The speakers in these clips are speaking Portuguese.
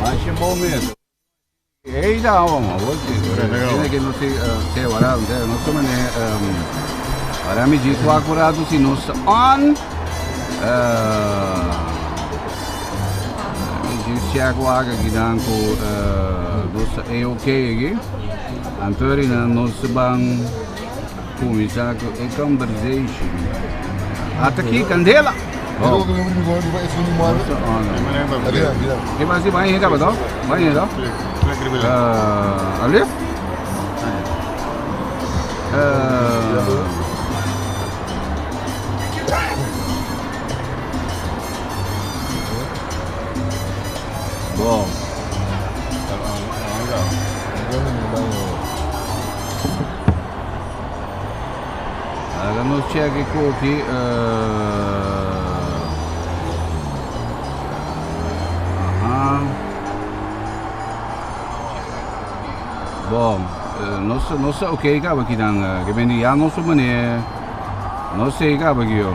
Acho bom mesmo. Ei, não, você que não sei agora, não sou mané. Agora me diz o acurado se não on. Me diz se agora aqui não com é ok aqui. Antori não se bang começar com a conversation. Até aqui Candela. Oh. Ini masih banyak apa toh? Banyak toh? Ali? Bom. Vamos check aqui. Bom, não sei o que acaba aqui não, que vem já não sou mané, não sei acaba aqui ó,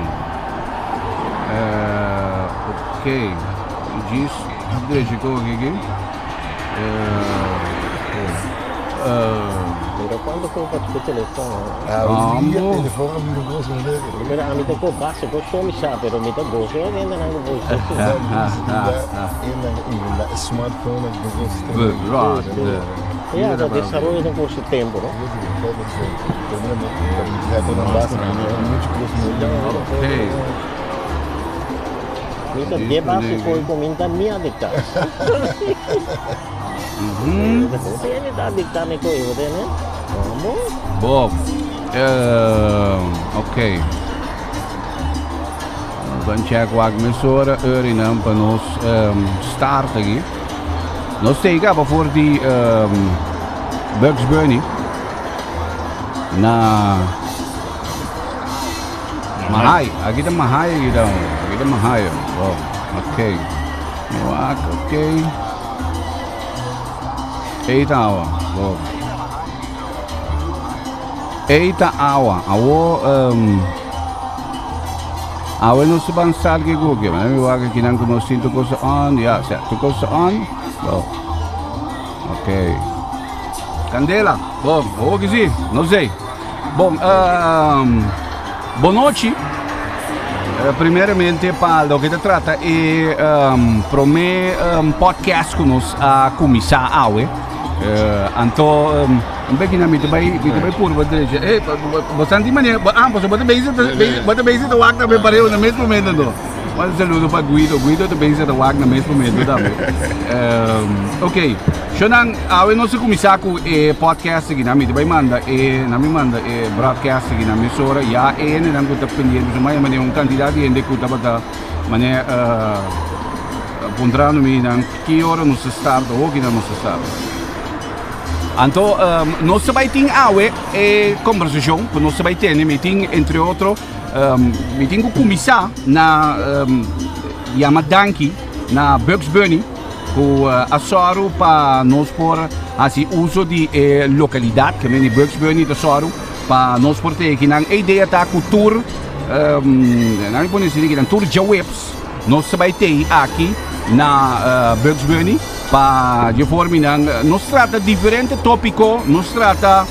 ok, diz, deixa eu aqui, Pero quando for para o telefone? O telefone não gosta dele. Primeiro a mim tem que passar, eu sou me chá, pero me tem gosto, eu ainda não vou. Ainda smartphone não gosta. Ja, dat is gewoon een korte tempo, no? ok. Mica de base foi comenta minha dictar. Você me dá dictar me coisa, né? Vamos. Bom, ok. Vamos check o agmensora, urinam para nós start aqui. Nós temos voor die Bugs Bunny na Mahai. Aqui tem Mahai então. Aqui tem Mahai. Bom, ok. Ok. Eita awa. Bom. Eita awa. Awa não se bansal que Google. Mas eu acho que não conheço tu coisa on. Ja, tu coisa on. Bom. Ok. Candela. Bom, vou dizer, não sei. Bom, boa noite. Primeiramente, para o que se trata é para o meu podcast que nós começar a ver. Então, um pouquinho me vai por você. Bastante maneira. Você pode beijar o ar também para eu no mesmo momento. Um saludo para Guido também se o ar no mesmo momento também. Ok. Shonang, nós começar com o podcast aqui na me manda broadcast aqui na emissora. Já não está pendente, mas é quantidade de gente que está para apontando me na que hora nos start ou que não nos start. Então, nós vai ter conversação, nós vai ter meeting entre outros, meeting que começar na Yamadanki, na Bugs Bunny, com a Soro para nós por assim uso de localidade, que vem de Bugs Bunny da Soro, para nós por ter que na ideia tá com tour, não pode dizer que na tour de webs, nós vai ter aqui na Bugs Bunny. Para de forma nós trata diferente tópico, nós trata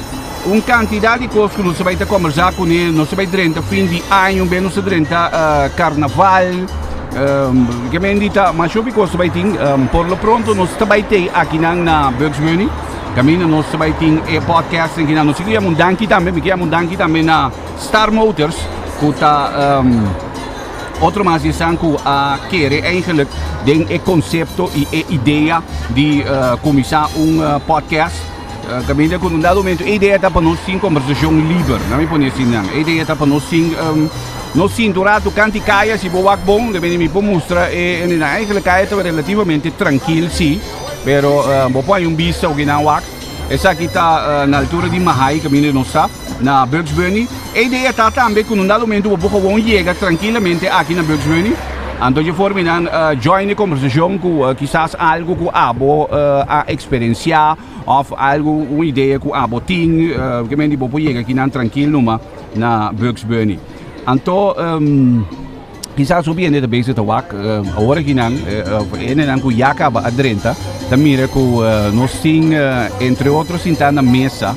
quantidade de coisas que nós vai conversar com ele, nós vai durante fim de ano, bem nós durante carnaval, que me dita, mas eu porque vai ter, por lo pronto nós vai ter aqui na Bugs Bunny, caminho nós vai ter podcast aqui nós queremos danke também na Star Motors, que está outro mais is a querer eigenlijk den concepto e ideia de começar podcast. Caminho com dado momento, a ideia está para nós sim conversação livre, não me pone assim não. A ideia está para nós sim durante o canto caia se boa bom, deve me mostrar e eigenlijk caia está relativamente tranquilo sim, pero vou pôr bicho que não wak. Essa aqui está na altura de Mahai, caminho não está, na Bugs Bunny. A ideia está também com dado momento, vou gewoon chega tranquilamente aqui na Bugs Bunny. Então, de forma join a conversação com quizás algo que abo a experienciar, ou algo, uma ideia que abo tem, que me digo, vou chegar aqui tranquilo na Bugs Bunny. Então, quizás o bem de base de wak, agora que não, que já acaba a 30, mira que nós temos, entre outros, sentado na mesa.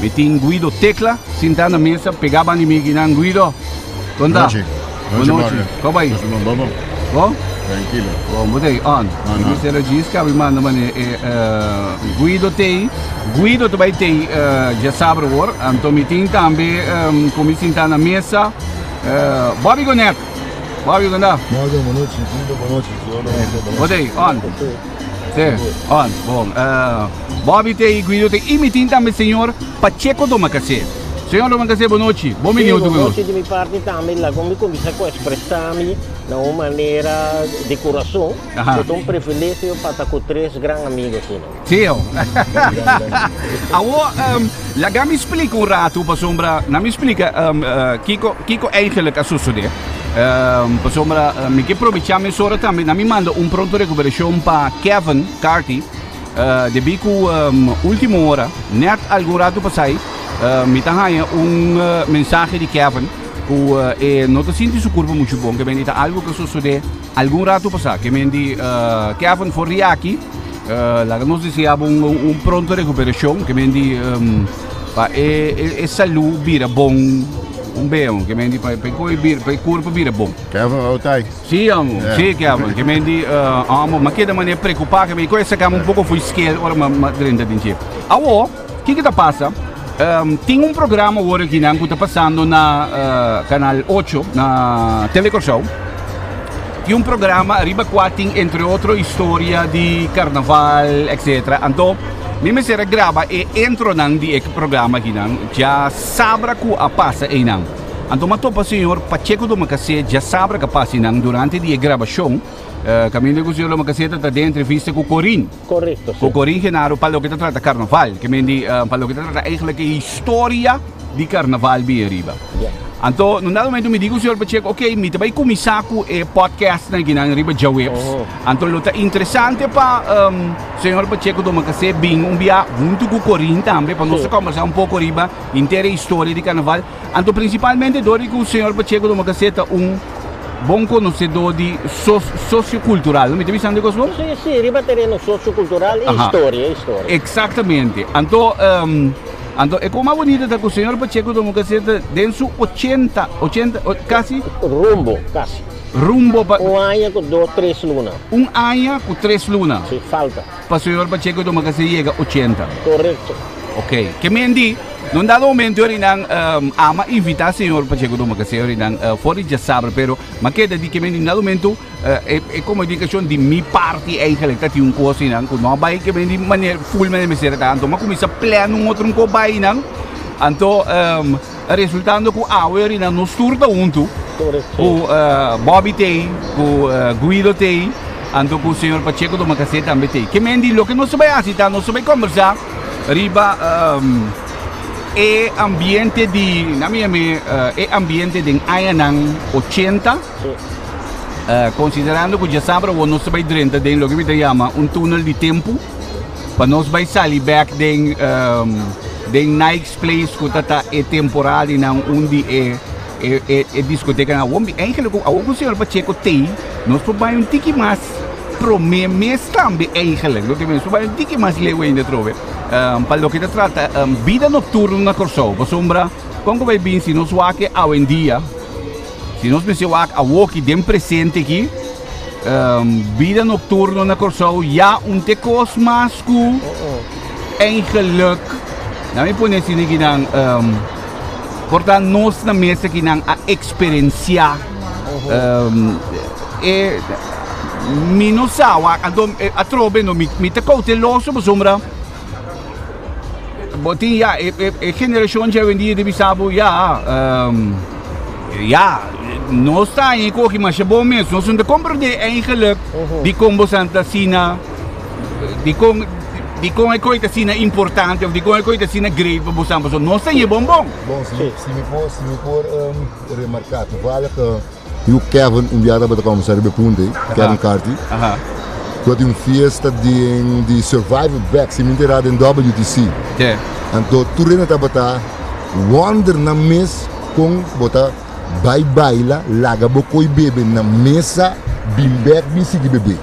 Me tem Guido Tecla, sentado na mesa, pegava em mim, não Guido. Quando Boa noite. Como aí? Vamos. Bom? Tranquilo. Bom, mudei, on. Ministério diz que a manda Guido também tem, já sabe o war, então me tem também, como sentado na mesa, Bobby Gonet. Bobby Gonet. Boa noite. Mudei, on. Sim, on, bom. Bobby tem, Guido tem, e me tem também senhor Pacheco do Macacê. Senhor do Macacê, boa noite. Bom minuto, boa noite de minha parte também, lá como começar a expressar-me de uma maneira de coração. Eu um privilégio para estar com 3 grandes amigos aqui. Sim, lá me explica um rato, para sombra, não me explica, Kiko eigenlijk a suceder. Para sombra, me que aproveitar minha hora também, me manda pronto recuperação para Kevin Carty, de bico última hora, net algum rato para sair. Me tahanha mensagem de Kevin que não te sente seu corpo muito bom, que me diz algo que sucede algum rato passar, que me diz Kevin for aqui, lá nós desejamos pronto recuperação, que me diz saúde vira bom, bem, que me diz para o corpo vira bom. Kevin, otai. Sim, sim, Kevin, que me diz mas que da maneira preocupar, que me coisa que pouco foi esquerdo, ora mas dentro de gente. O que está passa? Tem programa agora que está passando na canal 8, na Telecorshow, que programa arriba quatro, entre outras, história de carnaval, etc. Então, me será grava e entro nesse programa aqui, já sabe que a passa aí não. Então, o senhor Pacheco do Macacê já sabe que a passa durante a gravação. Caminho que o senhor Macaceta está de entrevista com o Corin. Correto. Com o Corin Genaro, para o que trata carnaval. Que me diz, para o que trata eigenlijk a história de carnaval bem arriba. Então, no momento me digo o senhor Pacheco, ok, me também começar com o podcast na Guiné Riba Jawebs. Então, é interessante para o senhor Pacheco do Macacê vir dia junto com o Corin também, para nós conversar pouco riba inteira história de carnaval. Então, principalmente, que o senhor Pacheco do Macaceta bom conhecedor de sociocultural, me está dizendo isso? Sim, riba terreno sociocultural e história. Exatamente. Então, é como a bonita da que o senhor Pacheco do Macaceta, dentro 80, quase? Rumbo para... Anha com 3 lunas. Anha com 3 lunas? Sim, falta. Para o senhor Pacheco do Macaceta chega 80? Correto. Ok. Que me diz, num dado momento, eu ama invitar o senhor Pacheco do Macacê, fora já sabe, mas que que me dado momento, é como indicação de minha parte, eigenlijk, que coisa, que não vai, que me diz, maneira, full, me será tanto, mas começa a plano outro coisa, então, resultando que a nos turda junto, o Bobby tem, o Guido tem, então o senhor Pacheco do Macacê também tem. Que me diz, o que nós sabemos citar, nós sabemos conversar, riba, ambiente de, ambiente de Ayanang 80, considerando que já sabe que nós vai dentro de lo que me chama túnel de tempo, para nós vai sair back de Nike's Place que está temporário onde é discoteca na Wombi. Eigenlijk o senhor Pacheco tem, nós vamos tiki mais pro mês também eigenlijk, lo que nós vamos tiki mais lewe ainda trove. Para o que se trata, vida noturna na Corsou, por sombra, como vai vir se nós vamos ao em dia, se nós pensamos a walk de presente aqui, vida noturna na Corsou, já tecos mais que eigenlijk, não me põe assim aqui portanto nós na mesa aqui a experienciar, me não sabe, a trove não me te cauteloso por sombra. Botin ja, geração já vendia de bisabo não está em corre mas é bom mesmo, nós não compreende eigenlijk de como Santa Sina, de como é coisa sina importante ou de como é coisa sina grande para você, mas não está em bom. Bom, se me for remarcar, vale que o Kevin dia para começar a punte, Kevin Carty. Tot een fiesta de survival back, se me interar em WTC. Então, tudo na tabata, wonder na mesa com bota bye lá, laga bocoi bebe na mesa, bim back, bim sigi bebe.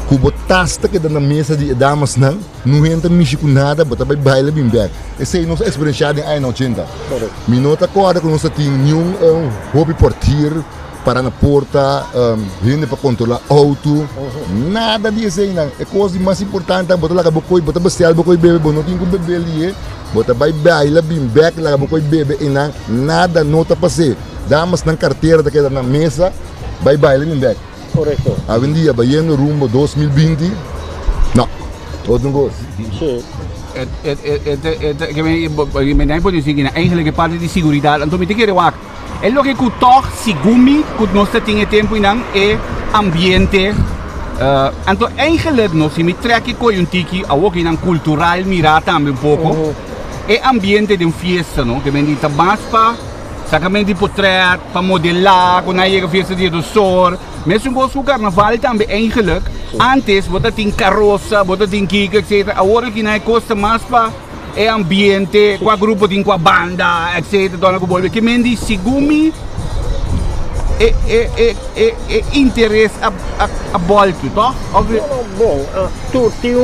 Kubo tasta que na mesa de damas não entra mexer com nada, bota vai baile bem back. Essa é nossa experiência em ano 80. Minota corda que nós temos nenhum hobby portier para na porta, gente para controlar auto, nada disso aí não. É coisa mais importante, bota lá bocoi, bota bestial, bocoi bebê, não tem que beber ali, bota vai baile bem back, lá bocoi bebê e não nada nota passei. Damas na carteira daquela na mesa, vai baile bem back. Correto. Hoje em dia, no rumo 2020, não, outro gosto. Sim. Me dá por dizer que eigenlijk é parte de segurança. Então me tem que rewaak. É lo que toch sigumi, que nós temos tempo não é ambiente. Então eigenlijk nós se me treque com um tiki, a que não cultural mirar também um pouco. É ambiente de uma festa, não? Que me diz tabaspa. Sacamente de portret, para modelar, quando aí a festa de doçor. Mesmo com o carnaval também, eigenlijk. Antes, você tem carroça, você tem kika, etc. Agora que não custa mais para é ambiente, com a grupo, com a banda, etc. Que me diz, segundo é interesse a volta, tá? Bom, tu tem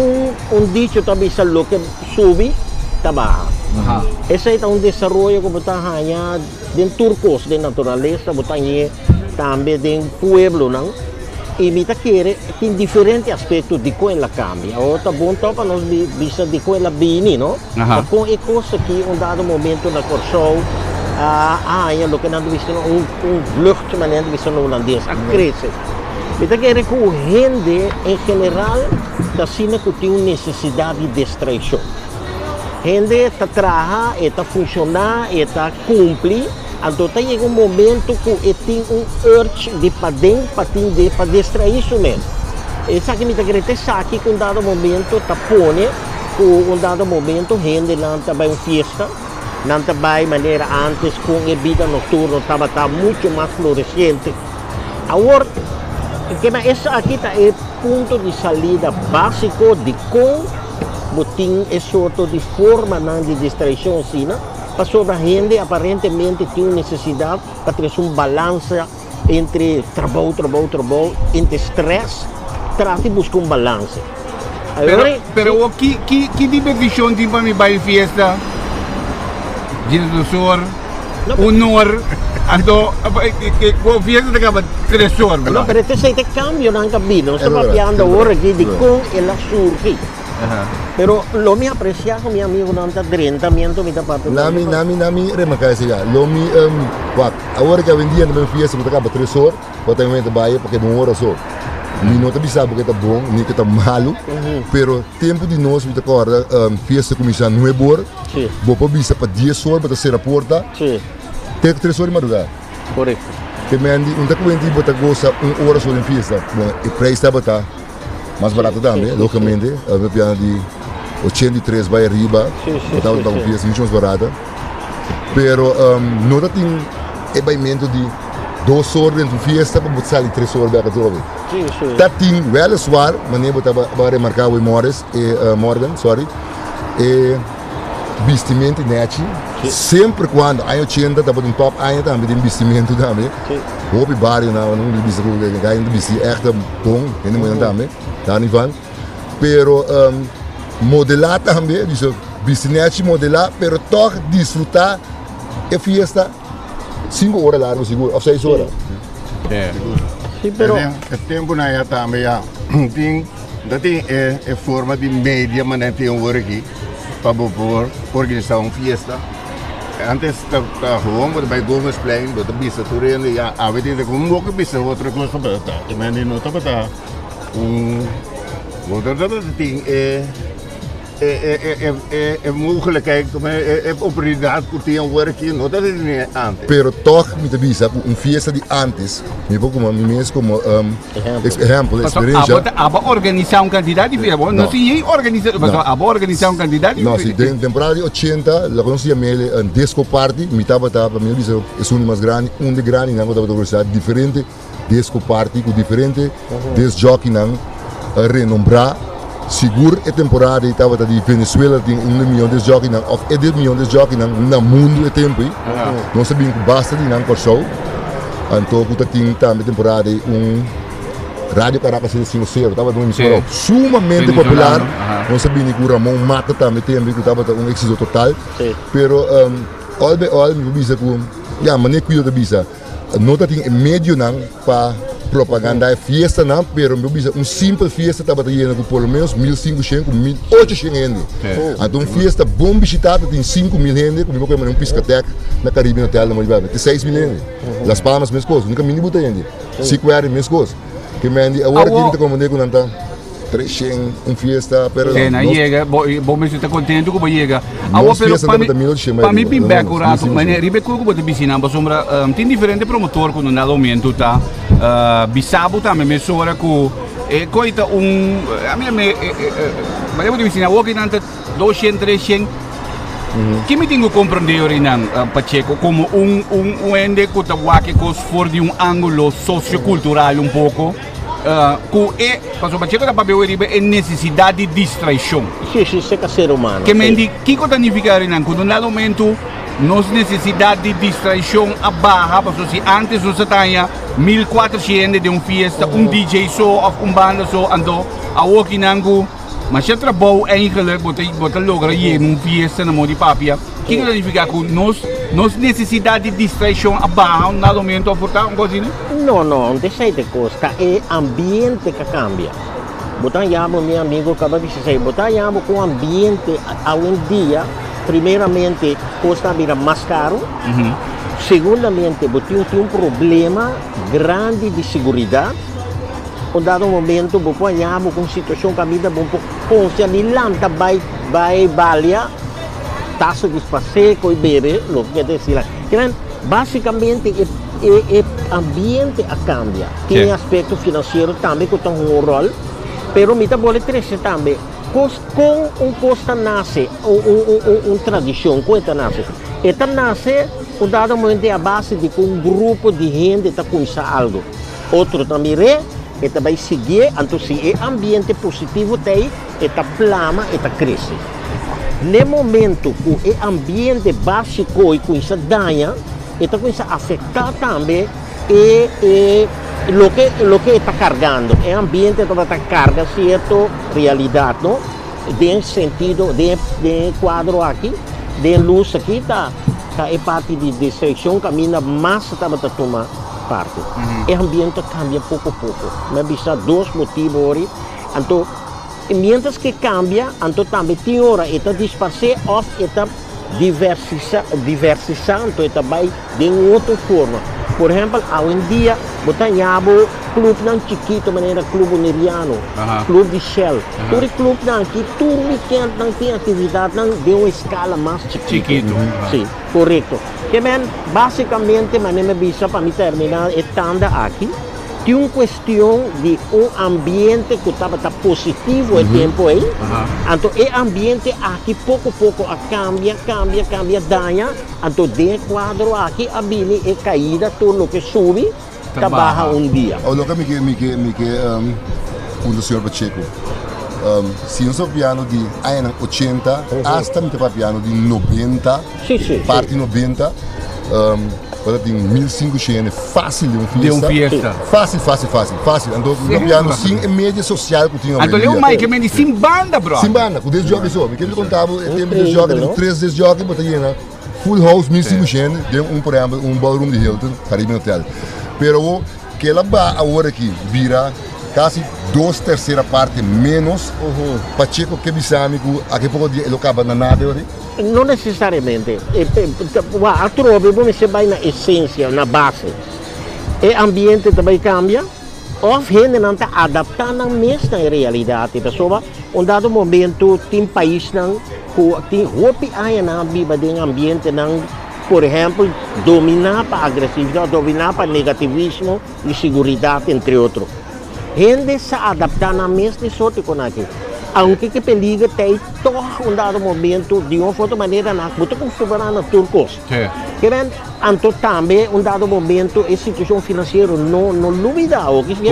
dicho também, sabe, que sube, tá bom. Esse é um desenvolvimento que você ganha de turcos de natureza, você ganha também de pueblo, não? E me quer que em diferentes aspectos de coisa cambia. Outra bom para nós vista de coisa bem, não? Com é coisa que um dado momento na Corsou, o que nós vista lucht, mas nós vista no holandês, cresce. Me quer que o gente em geral da cena que tem necessidade de distração. Gente está trabalhando, está funcionando, está cumprindo. Então chega um momento que tem urge de para distrair isso mesmo. Essa que me está querendo sabe que um dado momento está pondo, um dado momento gente não está bem festa, não está bem maneira antes com a vida noturna estava muito mais florescente. Agora, essa aqui está o ponto de saída básico de como botin é sorte de forma de distração assim, para a gente aparentemente tem necessidade para ter balanço entre trabalho, entre estresse, trata de buscar balanço. Pero que diversão tem para mim para a festa? Diretor, honor, então a festa acaba 3 horas. Não, mas esse é o cambio na cabine, nós estamos falando agora aqui de como ela surge. Pero lo mi apreciado com meu amigo não está treinamento me está parte. Nami remarcar isso já. Lo mi agora que vendia na minha fiesta me acaba 3 horas, bota em mente baia porque 1 hora só. Mi não te sabe que está bom, nem que está malo, pero tempo de nós me acorda fiesta começar 9 horas. Vou para bisa para 10 horas para ser a porta. Tem 3 horas de madrugada. Correto. Que me andi, um tempo vendi bota gosta 1 hora só em fiesta. Bom, o preço está bata mais barato também, localmente, a minha piada de 83 vai arriba, estava uma fiesta muito mais barata. Pero não tem ebaimento de 2 horas dentro da fiesta para botar 3 horas para cada vez. Tá tem well suar, mas nem botar para remarcar o Morgan, e vestimento net. Sempre quando há 80 estava um top, há também tem vestimento também. Houve vários não disse que ganham de vestir echt bom, nem muito também. Tá nível. Pero modelar também, disso vestimento modelar, pero toch desfrutar a fiesta 5 horas lá no seguro, ou 6 horas. Sim, pero o tempo na ya também tem é forma de média, mas não tem aqui para organizar uma fiesta. Antes da home, bij Goversplein, bij de Bissa Touré, ja, we deden gewoon ook een Bissa, wat er was gebeurd. Ik ben die nota betaald. Dat ding é mogelijkheid, é oportunidade que tem work, não está dizendo antes. Pero toch met de visa, fiesta de antes, me vou como exemplo, experiência. Aba organizar candidato de festa, não se organizar, aba organizar candidato. Não, se tem temporada de 80, la conocía mele un disco party, mi tava para mim visa é um mais grande, de grande, não tava organizar diferente disco party com diferente disc jockey não renombrar. Seguro a temporada estava de Venezuela tem 1 milhão de jogos não, ou 10 milhões de jogos não, no mundo é tempo, não sabia que basta de não corso, então que tem também temporada Radio Caracas 5-0, estava numa Sim. emissora sumamente Venezuelano, popular. Não sabia nem que o Ramon Mata também tem, que estava um êxito total. Sim. Pero, all me bisa com, maneira que eu te bisa, não tem meio não para propaganda, fiesta não, pero me bisa simples fiesta estava tendo com pelo menos 1.500, com 1.800 gente. Então, fiesta bom visitada tem 5.000 gente, como eu piscatec na Caribe Hotel, na Molibaba, tem 6.000 gente. Las Palmas, mesma coisa, nunca me botou gente. Siquari, mesma coisa. Que me agora que como nego não tá 300 fiesta, pero na chega, bom mesmo está contente com chega. Nós Pero fiesta para para mim bem back o rato, mas ribe com o bicina, mas sombra tem diferente promotor quando na momento tá bisabo também mesora com coita a minha mas eu bicina walking ante 200 300 que me tenho que compreender orinan Pacheco como ende que está aqui for de ângulo sociocultural pouco Pastor Pacheco da papel é necessidade de distração. Sim, isso é ser humano. Que me diz, que significa orinan quando no momento nós necessidade de distração a barra, porque se antes nós tinha 1.400 de fiesta, DJ só, banda só, ando a walking angu. Mas se trabalho eigenlijk, bota logra uma fiesta na mão papia, que significa que nós necessidade de distração a barra, no momento a portar uma coisa, né? Não, deixa de coisa, é ambiente que cambia. Botar yamo, meu amigo, acaba de dizer, botar yamo com ambiente, hoje em dia, primeiramente, custa vir mais caro. Segundamente, botar tem problema grande de segurança. Um dado momento, você yamo com situação que a vida com se anilanta vai valia taxa de passeio e bebê, lo que dizer. Basicamente, é ambiente a cambia. Tem aspecto financeiro também que tem rol, pero mita pode trazer também com costa nasce tradição, coisa nasce. Esta nasce um dado momento a base de que grupo de gente está conhecendo algo. Outro também vai seguir, então se é ambiente positivo tem, plama, cresce. No momento que é ambiente básico e com isso danha, começa a afetar também o que está carregando. É ambiente que está carregando certa realidade, não? De sentido, de quadro aqui, de luz aqui, é parte de distração, caminha mais para tomar parte. O ambiente cambia pouco a pouco. Mas bisa dois motivos. Então, mientras que cambia, então também tem hora está dispersar ou está diversificando, está vai de outra forma. Por exemplo, hoje em dia, botamos clube não chiquito, maneira clube neriano, clube de Shell. Todo clube não que todo weekend não tem atividade não de uma escala mais chiquito. Sim, correto. Que bem, basicamente, maneira bisa para me terminar estando aqui. Tem uma questão de ambiente que estava positivo o tempo aí. Então, o ambiente aqui pouco a pouco cambia, danha. Então, de quadro aqui, a bili é caída, tudo que sube, trabalha dia. Olha, o senhor Pacheco, se eu sou piano de 80, hasta me piano de 90, parte 90, quando tem 1.500 fácil de uma fiesta. Fácil. Então, o piano sim é mídia social que tinha. Então, eu mais que me disse sem banda, bro. Sem banda, com 10 jogos só. Porque ele contava, tempo de jogos, 3 jogos, bota aí, full house, 1.500, deu por exemplo, ballroom de Hilton, Caribe Hotel. Pero, que ela vai agora aqui, vira quase 2/3 parte menos, Pacheco que bisamico, a que pouco dia ele acaba na nada, Não necessariamente. A trove, você vai na essência, na base. O ambiente também cambia. Ou gente não está adaptando à mesma realidade. Pessoal, dado momento, tem país que tem roupa na vida de ambiente, por exemplo, dominar para agressividade, dominar para negativismo e segurança, entre outros. Gente se adaptar na mesma sorte com aqui. Aunque que peliga tem todo dado momento de uma outra maneira na muito considerando na turcos. Querendo então também dado momento a situação financeira não duvida o que se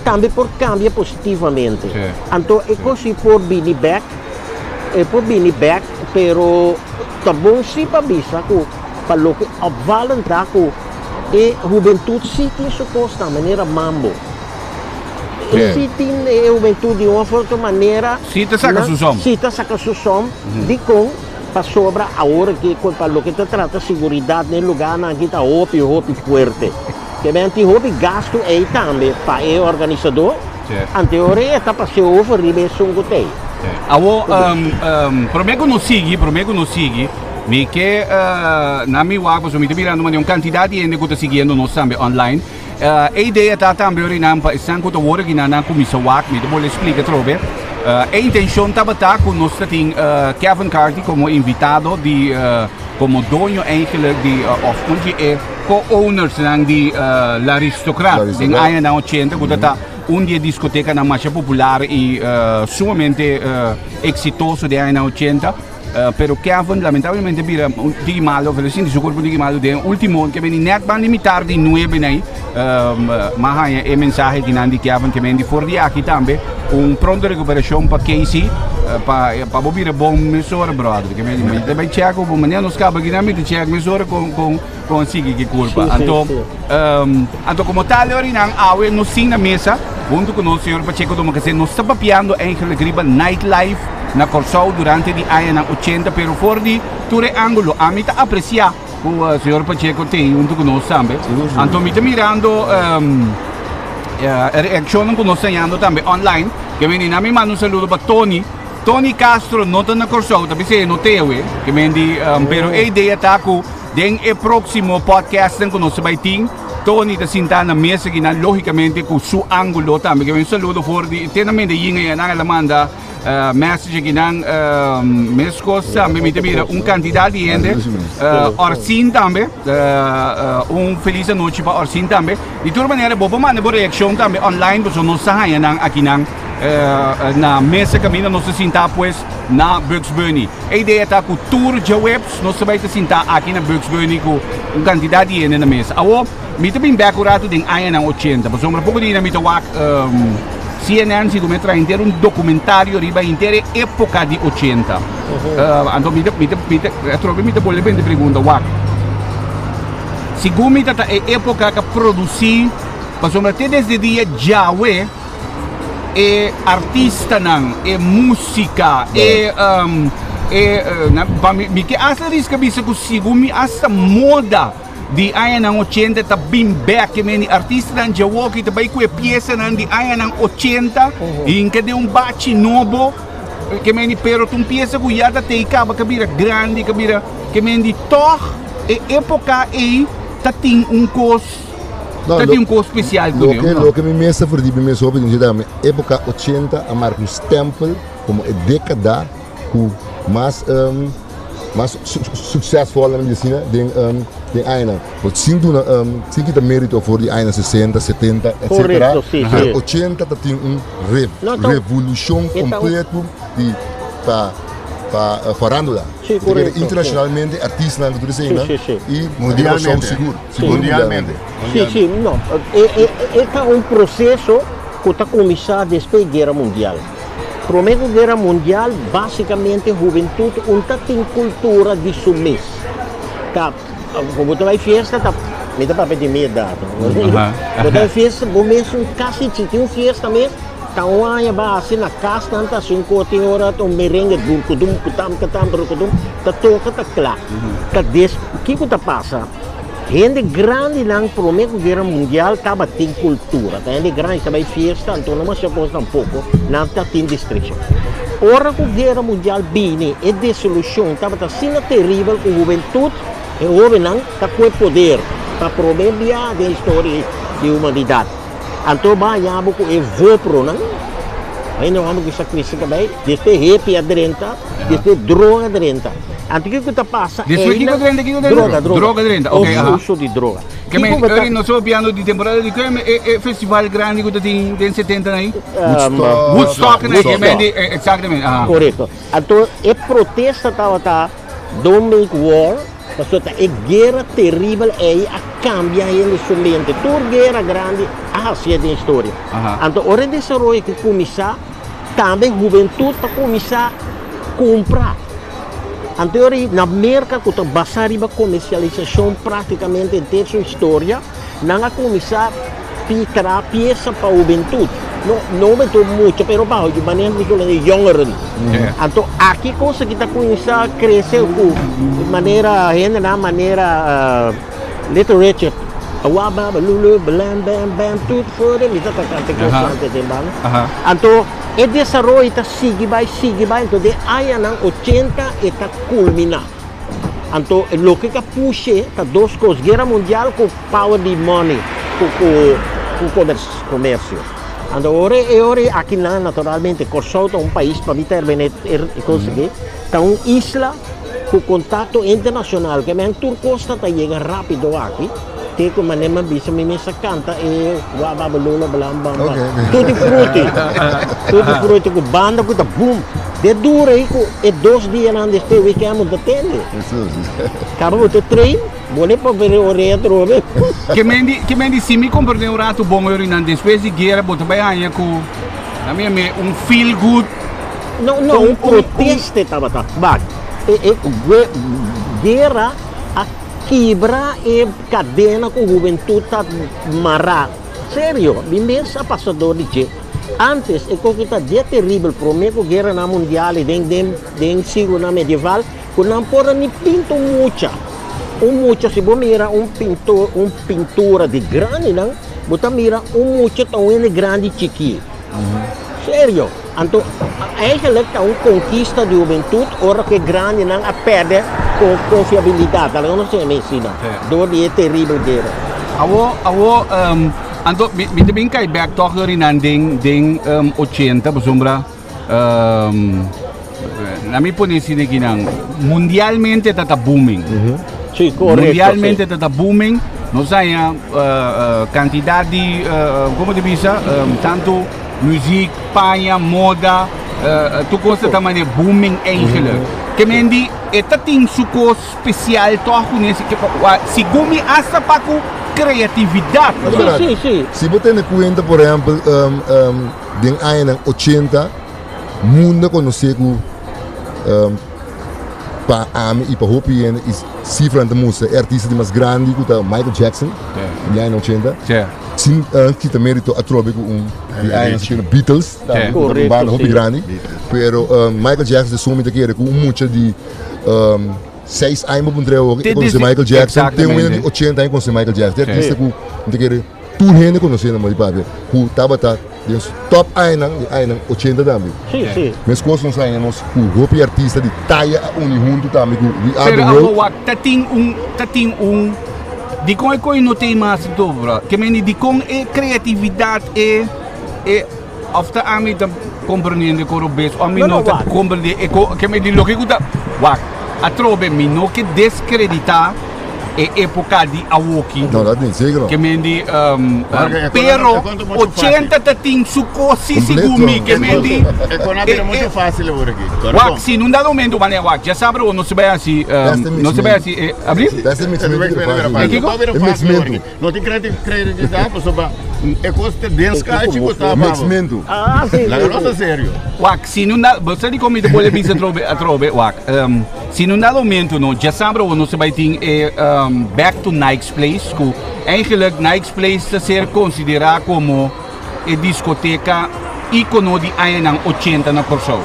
também por cambia positivamente. Então é coisa por vir back, pero tá bom se para bisa que para lo que obvalentar que e juventude sim tem suposto da maneira mambo. É. Sim tem a juventude de uma outra maneira. Sim, tá saca susom. Sim, tá saca susom. De com para sobra a hora que para lo que te trata segurança no lugar na que tá hopi forte. Que bem tem hopi gasto aí também para o organizador. Anterior está para ser over ribeção que tem. Awo promego no sigi, mi que na mi wag so mi te mirando uma quantidade de gente que está seguindo nós também online. A ideia tá também orinam para estar com o work na comissão wag, mi te vou explicar trobe. A intenção tá batar com nós tem Kevin Carty como invitado de como dono eigenlijk de of onde é co-owners de l'Aristocrat, em aia na 80 que tá uma discoteca na mais popular e sumamente exitoso de anos 80. Pero Kevin, lamentavelmente, vira di malo, velocemente su corpo di malo, de ultimo che viene net ban limitar di 9 nei, ma hai e mensaggi che nandi Kevin che viene fuori di aqui também, pronto recuperazione per Casey, para bobire bom mesura, brother, che viene vai check op maniera non scappa che nami check mesura con sigi che colpa. Anto como tal ori nang awe no sin na mesa, junto con o senhor Pacheco do que nos está papiando eigenlijk riba nightlife na Corsol durante di anni 80 per fuori ture angolo a metà apprecia o signor Pacheco te junto con noi sempre anto mi mirando reazione con noi segnando també online che viene na mi mando un saluto per Tony Castro nota na Corsol tapi se notewe che mendi pero a idea taku den e prossimo podcast con noi by team Tony da sintana mesa che logicamente con su angolo também che un saluto fuori tenamente yinga na la manda message que não mescoça me mira quantidade de gente Orsin também feliz noite para Orsin também de toda maneira boa maneira boa reação também online porque nós saímos aqui na mesa caminho nós sentar pues na Bugs Bunny a ideia está com tour de webs nós vai sentar aqui na Bugs Bunny com quantidade de gente na mesa awo me também decorado de anos 80 porque um pouco de na mita CNN si come intero un documentario riba intere epoca di 80. Ando mi vuole bene pergunta wa. Sigumi tata e epoca che produci, ma soprattutto desde dia Jawe e artista nan e musica mi che asa rischia bisa ku sigumi asa moda di aia ng 80 ta bimbe che meni artista dan Jawoki ta bai quei pieza nan di aia ng 80 in che de un baci novo che meni pero un pieza cu yata te ikaba kabira grande kabira che meni toch e epoca e ta ting un cos un cos special lo che mi messa for di mi messo per dire epoca 80 a marca un stempel come a década cu mas succesvol na medicina den aina. Wat zien doen zie je merito voor die aina 60, 70, etc. Correcto, sí, sí. 80 dat tem revolução completa di farandola. Sí, correcto. Internacionalmente artistas na medicina e mundialmente seguro. Mundialmente. Sim, não. É um processo que está começando depois da Guerra Mundial. Primeira Guerra Mundial, basicamente, a juventude não tem cultura de sumis. Tá, como tu vai festa, tá, me dá para pedir meia data. Quando vai festa, bom mesmo, quase tem uma festa mesmo, tá uma base na casa, tanta assim, tem hora, um merengue, kudum, tá toca, tá claro. Tá des, o que que tá passa? Gente grande na Primeira Guerra Mundial estava tem cultura, gente grande estava em festa, então não se pode tampouco, não tem distrição. Ora que a Guerra Mundial vem e dissolução estava assim terrível, a juventude e o homem não está com poder para prometer a história da humanidade. Então vai com o vopro, não? Aí não vamos que sacrificar também, depois happy adrenta, depois droga adrenta. Anche che cosa passa? Droga drenta, ok. Uso di droga. Che me non so piano di temporada di creme e festival grandi che ti den 70 aí. Woodstock, né? Que me exatamente. Corretto. Então, e protesta tava don't make war, mas é guerra terrível aí a cambia ele somente. Toda guerra grande assim é história. Então, ora desenvolve que começar também juventude para começar a comprar. Anteriori, na merca, que basari ba comercialização praticamente inteira sua história, não a começar a picar peça para a juventude. Não é muito, pero para de maneira de jongeren. Então, aqui coisa que está começando a crescer de maneira, na maneira literature. Awaba, lulu, blam, bam, bam, tudo fora, me está tocando constante de bala. Então, o desenvolvimento está sigue vai, então de aí na 80 está culminar. Então, o que puxa está duas coisas, guerra mundial com power de money, com comércio. Então, ora aqui lá, naturalmente, Kosovo é um país para intervenir e conseguir. Está uma isla com contato internacional, que a Turco está chegando rápido aqui. Tem que maneira bisa mimisa canta e wababalula balambam. Tudo frutti com banda com boom. De dura e 2 dias antes de weekend da tende. Acabou de trein, boleh para ver o retro. Que mendi se me compreender um rato bom eu não depois de guerra botar bem aí com na minha feel good. Não, um protesto estava tá. Bag. Guerra quebra e cadena com a juventude mará. Sério, mesmo passador de je. Antes, é que é terrível, para mim, que a guerra mundial e den siglo medieval, que não pode nem pintar mucha. Se você mira pintura de grande, não, você mira mucha tão grande chiqui. Sério. Então, eigenlijk é uma conquista de juventude, ora que grande não a perde com confiabilidade. Ela não se ensina. Door die terrível guerra. Então, me também cai back toch erin aan ding 80, besombra. Na minha posição aqui não, mundialmente está booming. Sim, correto. Mundialmente está booming. Nós temos quantidade de, como te diz, tanto música, panha, moda, tu coisa também é booming eigenlijk. Que mendi, esta tem suco especial toch nesse que se gumi asa para com criatividade. Sim. Se você tem conta, por exemplo, em anos 80, o mundo conhece para AMI e para Hopi e cifra de música, artista mais grande que Michael Jackson, em anos 80. Sim, que também a trobe com Beatles, uma banda Hopi grande. Pero Michael Jackson de muito que com muita de 6 anos para um conhecer Michael Jackson, tem um de 80 anos conhecer Michael Jackson, artista com que tudo gente conhecendo mas papi, que estava top anos 80 também. Sim. Mas coisas não saem nós com Hopi artista de taia junto também com pero tem de como é que não tem mais dobra que me de com é criatividade é after a mim tam compreendendo que o bes a mim não tá compreender que me de lo que guta a trobe me não que descreditar é época de Awoki. Não, não seguro. Que me di pero 80 tem suco sigumi que me di é muito fácil agora aqui. Wak se não dá momento mané wak já sabe não se vai assim não se vai assim abrir não tem credibilidade pessoal é coisa desse cara tipo tá mixmento sim nossa sério wak se não dá você de comida pode vir a trobe wak se não dá momento não já sabe não se vai ter back to Nike's Place que eigenlijk Nike's Place está ser considerado como a discoteca ícone de anos 80 na Kosovo.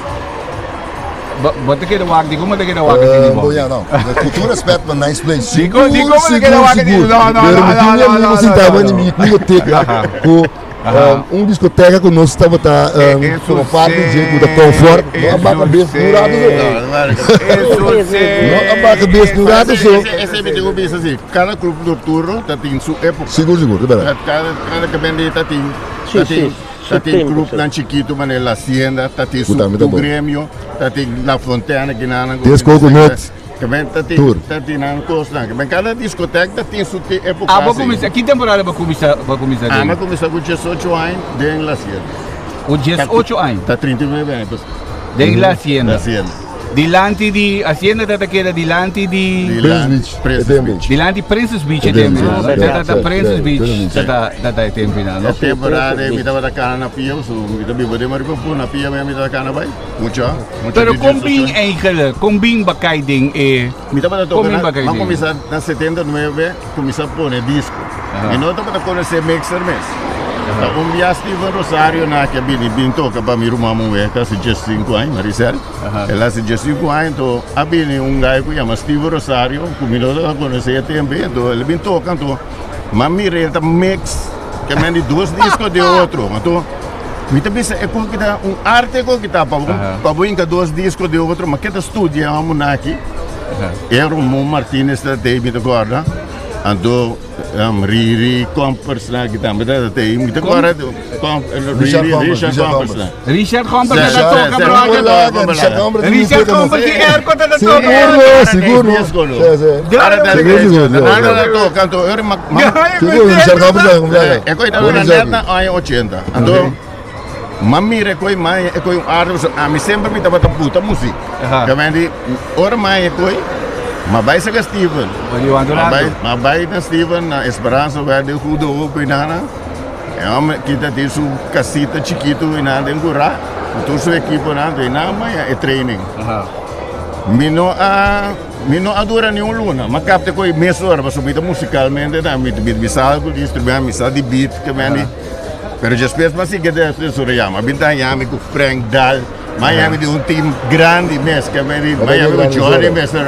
Bota que wak, di como te queda wak aqui não. Com todo respeito para Nike's Place. Di como te queda wak aqui? Não. Você estava em minha discoteca com discoteca que nós estava como parte de conforto, não abaca cabeça durado não abaca cabeça durado só. Esse é o que assim, cada clube do turno tem sua época. Seguro, verdade. Cada que vende tem grupo lá chiquito, mas na Hacienda, tem o Grêmio, tem na Fontana, que na tem os coconuts. Tem na costa, que cada discoteca tem sua época. Que temporada vai começar? Mas começar com 18 anos dentro da Hacienda. O 18 anos? Está 39 anos. Dentro da Hacienda. Dilanti di azienda data queda dilanti di Prince Beach. dilanti Princess Beach e Princess tempo. Beach. Data Princess Beach Princess data è tempo no. A temporada mi dava da cana na pia, so mi dava bode maar ko na pia mi dava cana bai. Mucha. Pero combing eigenlijk, combing bakay ding Mi dava da to Combing na. bagay Ma din. começar na 79, começar a pôr disco. E não dava da conhecer mixer mes. Um dia Steven Rosario na que bini toca para mir uma mulher que se já 5 anos, Maricel. Ela se já 5 anos, então a bini gajo que chama Steven Rosario, que me dá conhecer tempo, então ele toca, então mami tá mix, que me de dois discos de outro, então me também é como que dá arte como que tá para boinha dois discos de outro, mas que tá estudiando aqui. Era Martínez da David agora. Ando Riri Compers na kita beda teh kita agora Richard Compers na Richard Compers Sim, da toca sim, bro. Richard Compers di Airco da toca. Seguro. Nada da toca então eu Seguro, Richard Compers é coisa da neta ai 80 ando Mami rekoi mai ekoi ardos a mi sempre mi tava puta música. Kemudian orang mai ekoi Mabay sa Steven. Mabay na Steven na Esperança vai de Rudo Opo inana. Kita tem su casita chiquito inana em Gura. Todo su equipo nada inama é training. Mino a dura nenhum luna. Mas capta coi mesora para subir musicalmente na mit bisal com instrumento misal de beat que mani. Pero já espécie mas que de Suriyama. Bintang yami com Frank Dahl. Miami de team grande mesmo, que Miami com Johnny mesmo,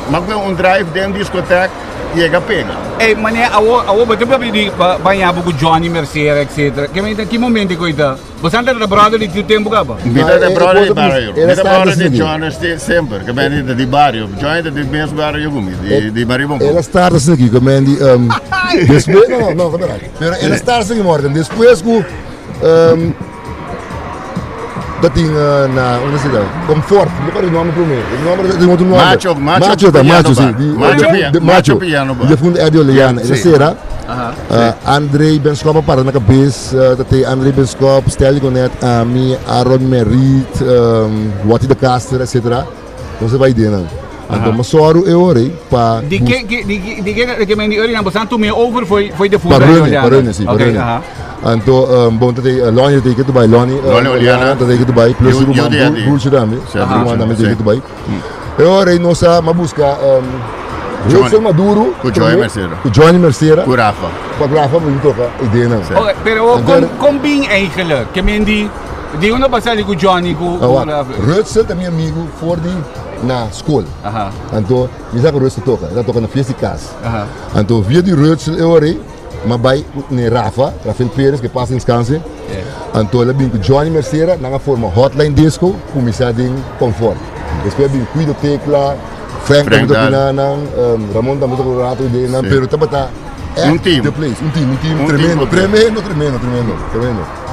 mas um drive dentro da discoteca e é pega. Eh, mané, awo betul di banyak buku Johnny Mercer, etc. Que momento que itu? Você anda da brother di tempo apa? Vida da brother di barrio. Vida brother di Johnny sempre, que vem de barrio. Johnny de mesmo barrio como de Maribombo. Ela starta aqui, que vem de depois não, verdade. Pero ela starta aqui morgen, depois com dating na onde se dá Comfort, não para o nome primeiro, o nome de outro nome Macho de fundo é de Oleana, ele será Andrei Benskop para na cabeça, tem Andrei Benskop, Steli Gonet, Ami, Aaron Merit, Wati de Caster, etc. Você vai dentro. Então, mas só eu orei para. De que me ori na bosan tu me over foi de fundo. Parone, sim, parone. Então, bom, tem Loni tem que tu vai Loni Oliana tem que tu vai plus o Bulls também, certo? Também tem que tu vai. Eu orei nossa uma busca Johnny Maduro, com Johnny Merceira, com Rafa muito toca ideia não. Okay, pero combing eigenlijk, que me di una basali com Johnny com Rutzel é meu amigo for de na escola. Então, me sabe Rutzel toca na festa de casa. Então, via de Rutzel eu orei, mas vai ne Rafael Pérez que passa em descanso. Então, ele vem com Johnny Merceira na forma hotline disco, começar em Comfort. Depois vem Cuido Tecla, Frank também pinana, Ramon também com o rato de na pero tá um time tremendo.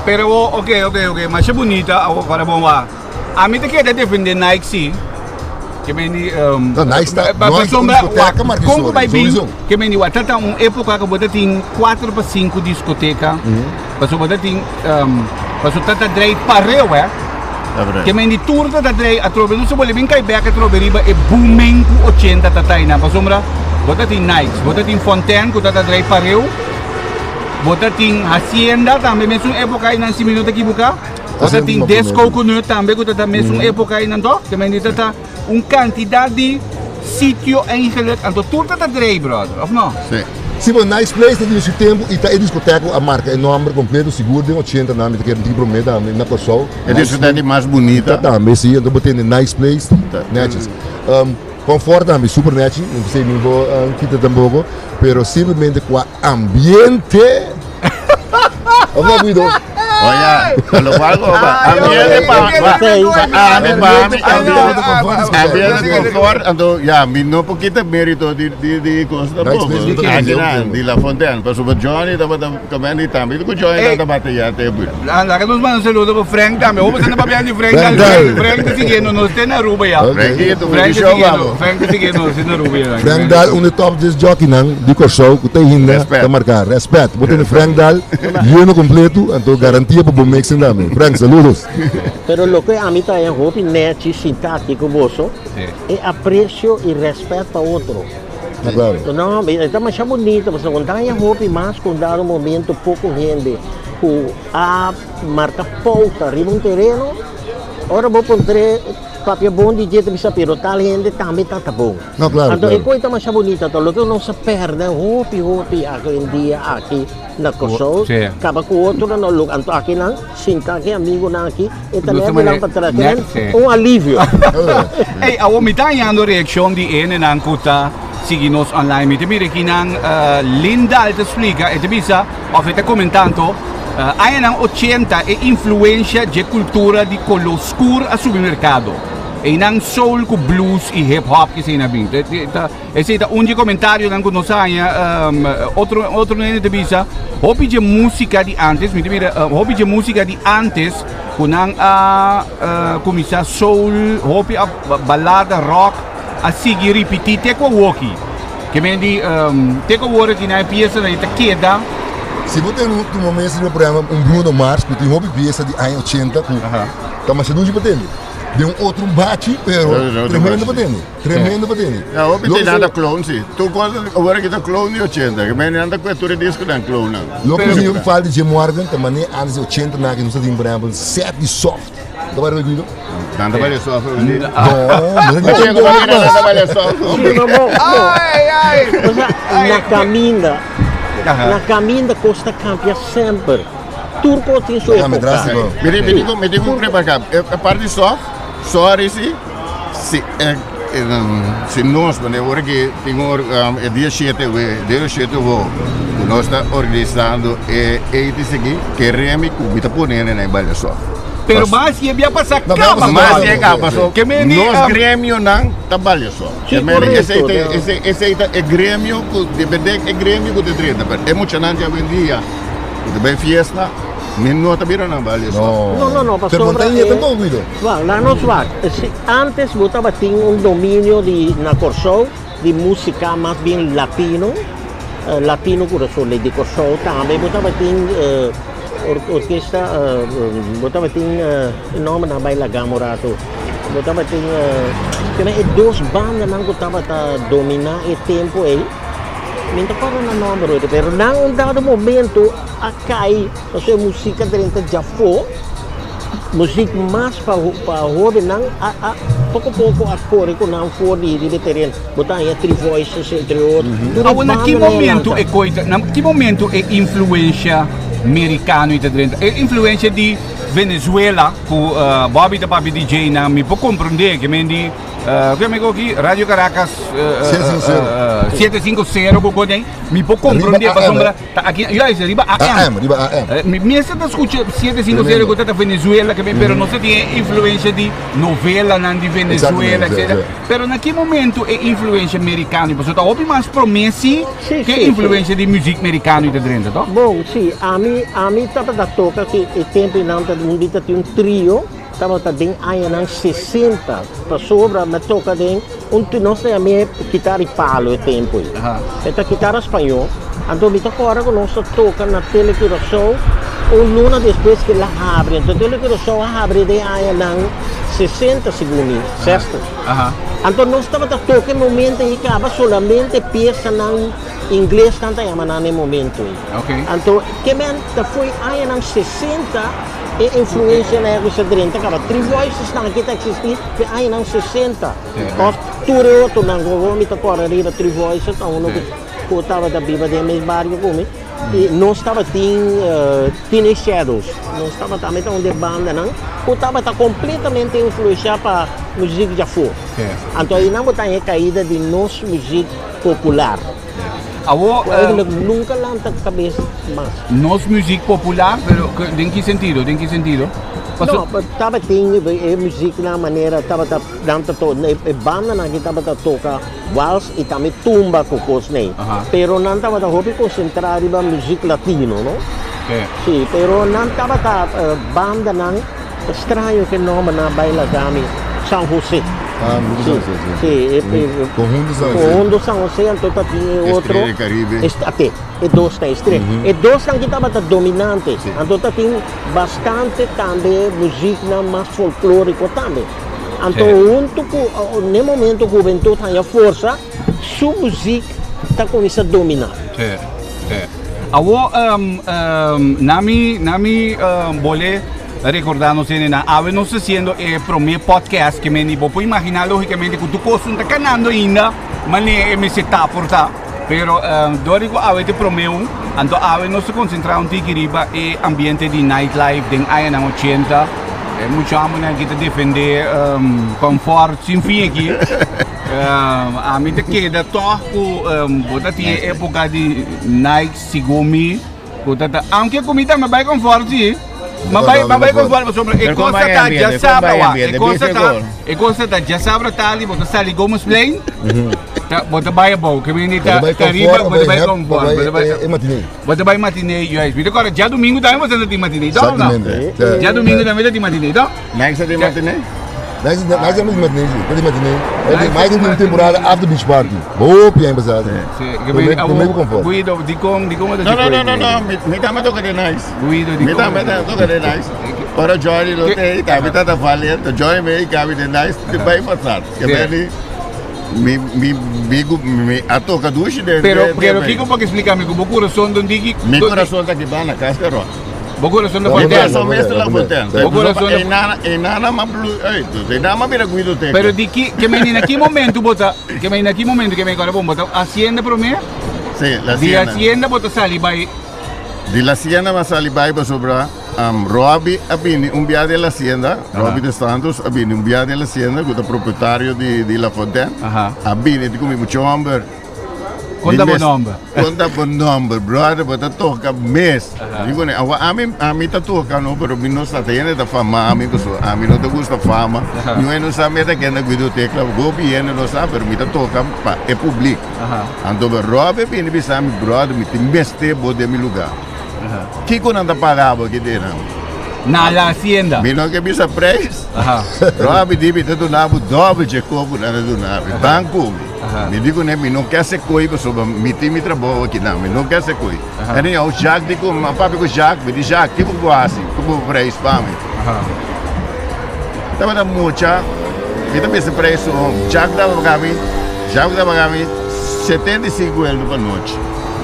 Pero okay, mas é bonita agora bom lá. A mim te quer defender Nike sim. Que me ni Nike está como vai bem que me ni tanta época que você tem 4 para 5 discoteca. Passou você tem passou tanta drive parreu que me ni tour da drive a trobe não se pode bem cair back a trobe riba e booming 80 tataina passou você tem Nike, você tem Fontaine que tata drive parreu. Você tem Hacienda também mesmo época aí nesse minuto aqui buka. Você tem Desco Cunut também que tata mesmo época aí não to. Que me ni tata quantidade de sítio eigenlijk aan de tour dat drive brother, of não? Sim. Sim, mas Nice Place tem esse tempo e tá em discoteca a marca é nome completo seguro de 80 nome que tem prometa na pessoa. É discoteca mais bonita. Tá, mas sim, então botei Nice Place, netes. Conforto também super net, não sei nem vou quitar tampoco, pero simplesmente com o ambiente. Olha Guido. Olha, kalau bago ba? Ambiente confort, ando ya minno poquito mérito di costa poco. Di La Fontaine, paso per Johnny dapat kembali também ko Johnny dapat ya table. La que nos manda saludo ko Frank também. Vamos na pabian di Frank. Frank sigeno nos tem na Ruba ya. Frank sigeno na Ruba ya. Frank Dahl un top disc jockey nang di corso ko tay hinda ta marcar. Respeito. Bote Frank Dahl, yun completo, anto garantia tiempo para mixing también. Frank, saludos. Pero lo que a mí también hopi neti sintático vosso é aprecio e respeito para outro. Claro. Não, está mais bonito, mas quando tem hopi mais quando dá um momento pouco gente, a marca pauta, arriba um terreno, ora vou pôr papel bom de jeito de saber, tal gente também está bom. Não, claro. Então, claro. é coisa mais bonita, então, lo que não se perde, hopi, aqui em dia, aqui na Kosovo, acaba com outro, no lugar, então aqui não, sinta aqui, amigo não aqui, então é lá para trás, alívio. Hey, ako mitayang reaksyon di ene nang kuta siginos online mite mire kinang Linda te explica e te bisa of te commentando ayan ang 80 e influência de cultura di color scuro a supermercado e nang soul ku blues e hip hop que sei na bing esse é um comentário nang kuno saya outro nene te bisa hopi de música de antes mite mire hopi de música de antes kunang kumisa soul hopi a balada rock a seguir repetir te ko woki que mendi te ko wora que na pieza na ita queda. Se você tem um momento no programa Bruno Mars, que tem uma peça de anos 80, tá mas não de batendo. De outro bate, pero tremendo batendo. Tremendo batendo. Não, o tem nada clone sim. Tu quando agora que tá clone de 80, que men anda com a disco da clone. Lo que eu falo de Jim Morgan, também anos 80 na que não se tem programa set de soft. Tá para ver Nada vale só. Não, vale só. Na caminda costa cambia sempre. Turco tem sua época. Me digo preparar. A parte só se nós, quando eu que tem dia 7 nós está organizando e seguir que remi que pôr na balha só. Pero mas ia bia passar mas é capa só. Que mendi nós grêmio não trabalha só. Esse é grêmio que depende é grêmio que de é emocionante hoje em dia. De bem fiesta, não tá virando na balha só. Não, pastor. Montanha também ouvido. Lá nós vai. Antes botava tinha domínio de na Corso de música mais bem latino coração de Corso também botava tinha orquestra botava tinha nome na baila Gamorato botava tinha que duas bandas não botava dominar o tempo aí minta para na nome pero não dado momento a cair a sua música dentro já foi música mais para jovem não a pouco a cor que não for de terreno botar aí three voices entre outros que momento é influência americano e dentro é influência de Venezuela com Bobby da Papi DJ na me pode compreender que mendi como é que Radio Caracas 750 com coisa me pode compreender para sombra aqui já riba AM me está escuta 750 com da Venezuela que pero não se tem influência de novela na de Venezuela etc pero naquele momento é influência americana porque tá ouve mais promessa que influência de música americana e dentro tá bom sim a mim tava da toca que o tempo não tá um trio estava também aí nos 60 para sobra me toca de nós tem a minha guitarra e palo o tempo esta guitarra espanhol então me toca agora que nós toca na telecuração luna depois que ela abre então a telecuração abre de aí nos 60 segundos certo então nós estava toca no momento e acaba solamente peça em inglês tanto é mas no momento então que foi aí nos 60 e influência na época de 30 acaba three voices não que existir aí nos 60 tudo outro não vou me tocar ali da three voices então eu estava da biba de meu bairro como e não estava Teenage Shadows não estava também onde banda não eu estava completamente influenciado para música já foi então aí não botar a caída de nossa música popular nunca lanta cabeça mais. Nossa música popular, pero em que sentido? Não, estava tendo música na maneira, estava dando banda na que estava tocar vals e também tumba com coisas, pero não estava concentrado na música latino, não? Sim, pero não estava banda não estranho que nome na baila Gami São José. Com do São José, então tem outro. Estrela Caribe. Até, e dois tem estrela. E dois que estava dominante. Então tem bastante também música mais folclórica também. Então, no momento que o juventude tem a força, sua música está começando a dominar. Awo nami boleh recordarnos en ave nos haciendo el primer podcast que me ni puedo imaginar lógicamente que tu cosa está ganando ainda, mas me se está porta. Pero dorigo ave te promeo, ando ave nos concentra un tigriba e ambiente de nightlife den años 80. Mucho amo que te defender confort sin fin aqui. A mim te queda toco, bota tinha época de Nike, Sigumi, bota aunque comida me vai conforto, mas vai conforto sobre e coisa tá já sabe, e coisa tá já sabe tá ali, bota sali Gomes Plain, bota vai bom, que menina tá cariba, bota vai conforto, bota vai matinê, yes, mas agora já domingo também você tem matinê, então não? Já domingo também tem matinê, então? Next tem matinê? Nós temos matinê, tem mais de uma temporada after beach party. Boa, bem passado. Comigo conforto. Guido, di como não, me dá mais toca de nice. Guido, me dá mais toca de nice. Para Johnny não tem, tá, me tá valendo, Johnny me cabe de nice, de bem passado. Que bem me a toca duche de. Pero que como explicar-me como coração do digi. Mi coração tá aqui na casca Bo coração da Fontaine. Fontaine. Coração da Fontaine. Bo coração da Enana ma blue, enana mira guido te. Pero di que me aqui momento bota, que me aqui momento que me agora bom bota hacienda pro me? Sim, la Di hacienda. hacienda bota sali vai. Di la hacienda ma sali vai para sobra. Robbie abini via della hacienda, Robbie de Santos abini via della hacienda, que é proprietário de La Fontaine. Abini de comigo chomber. Conta bom nome. Conta bom nome, brother, bota toca mês. Digo né, a mim tá tocando, pero mim não está tendo da fama, a mim não te gusta fama. Não sabe da que na biblioteca, o governo não sabe, pero mim tá tocando para é público. Então Robbie bini bisa mi brother, me tem meste bode mi lugar. Que quando anda pagava aqui dentro? Na la hacienda. Me não que bisa preço. Robbie dibi te donava dobro de copo na donava. Banco. Me digo né, me não quer ser coi sobre me time trabalho aqui não, me não quer ser coi. Aí o Jack digo, mas papi com Jack, me diz Jack, tipo quase, como preço para mim. Tava da mucha. Me também se preço, Jack dava para mim, 75 euros por noite.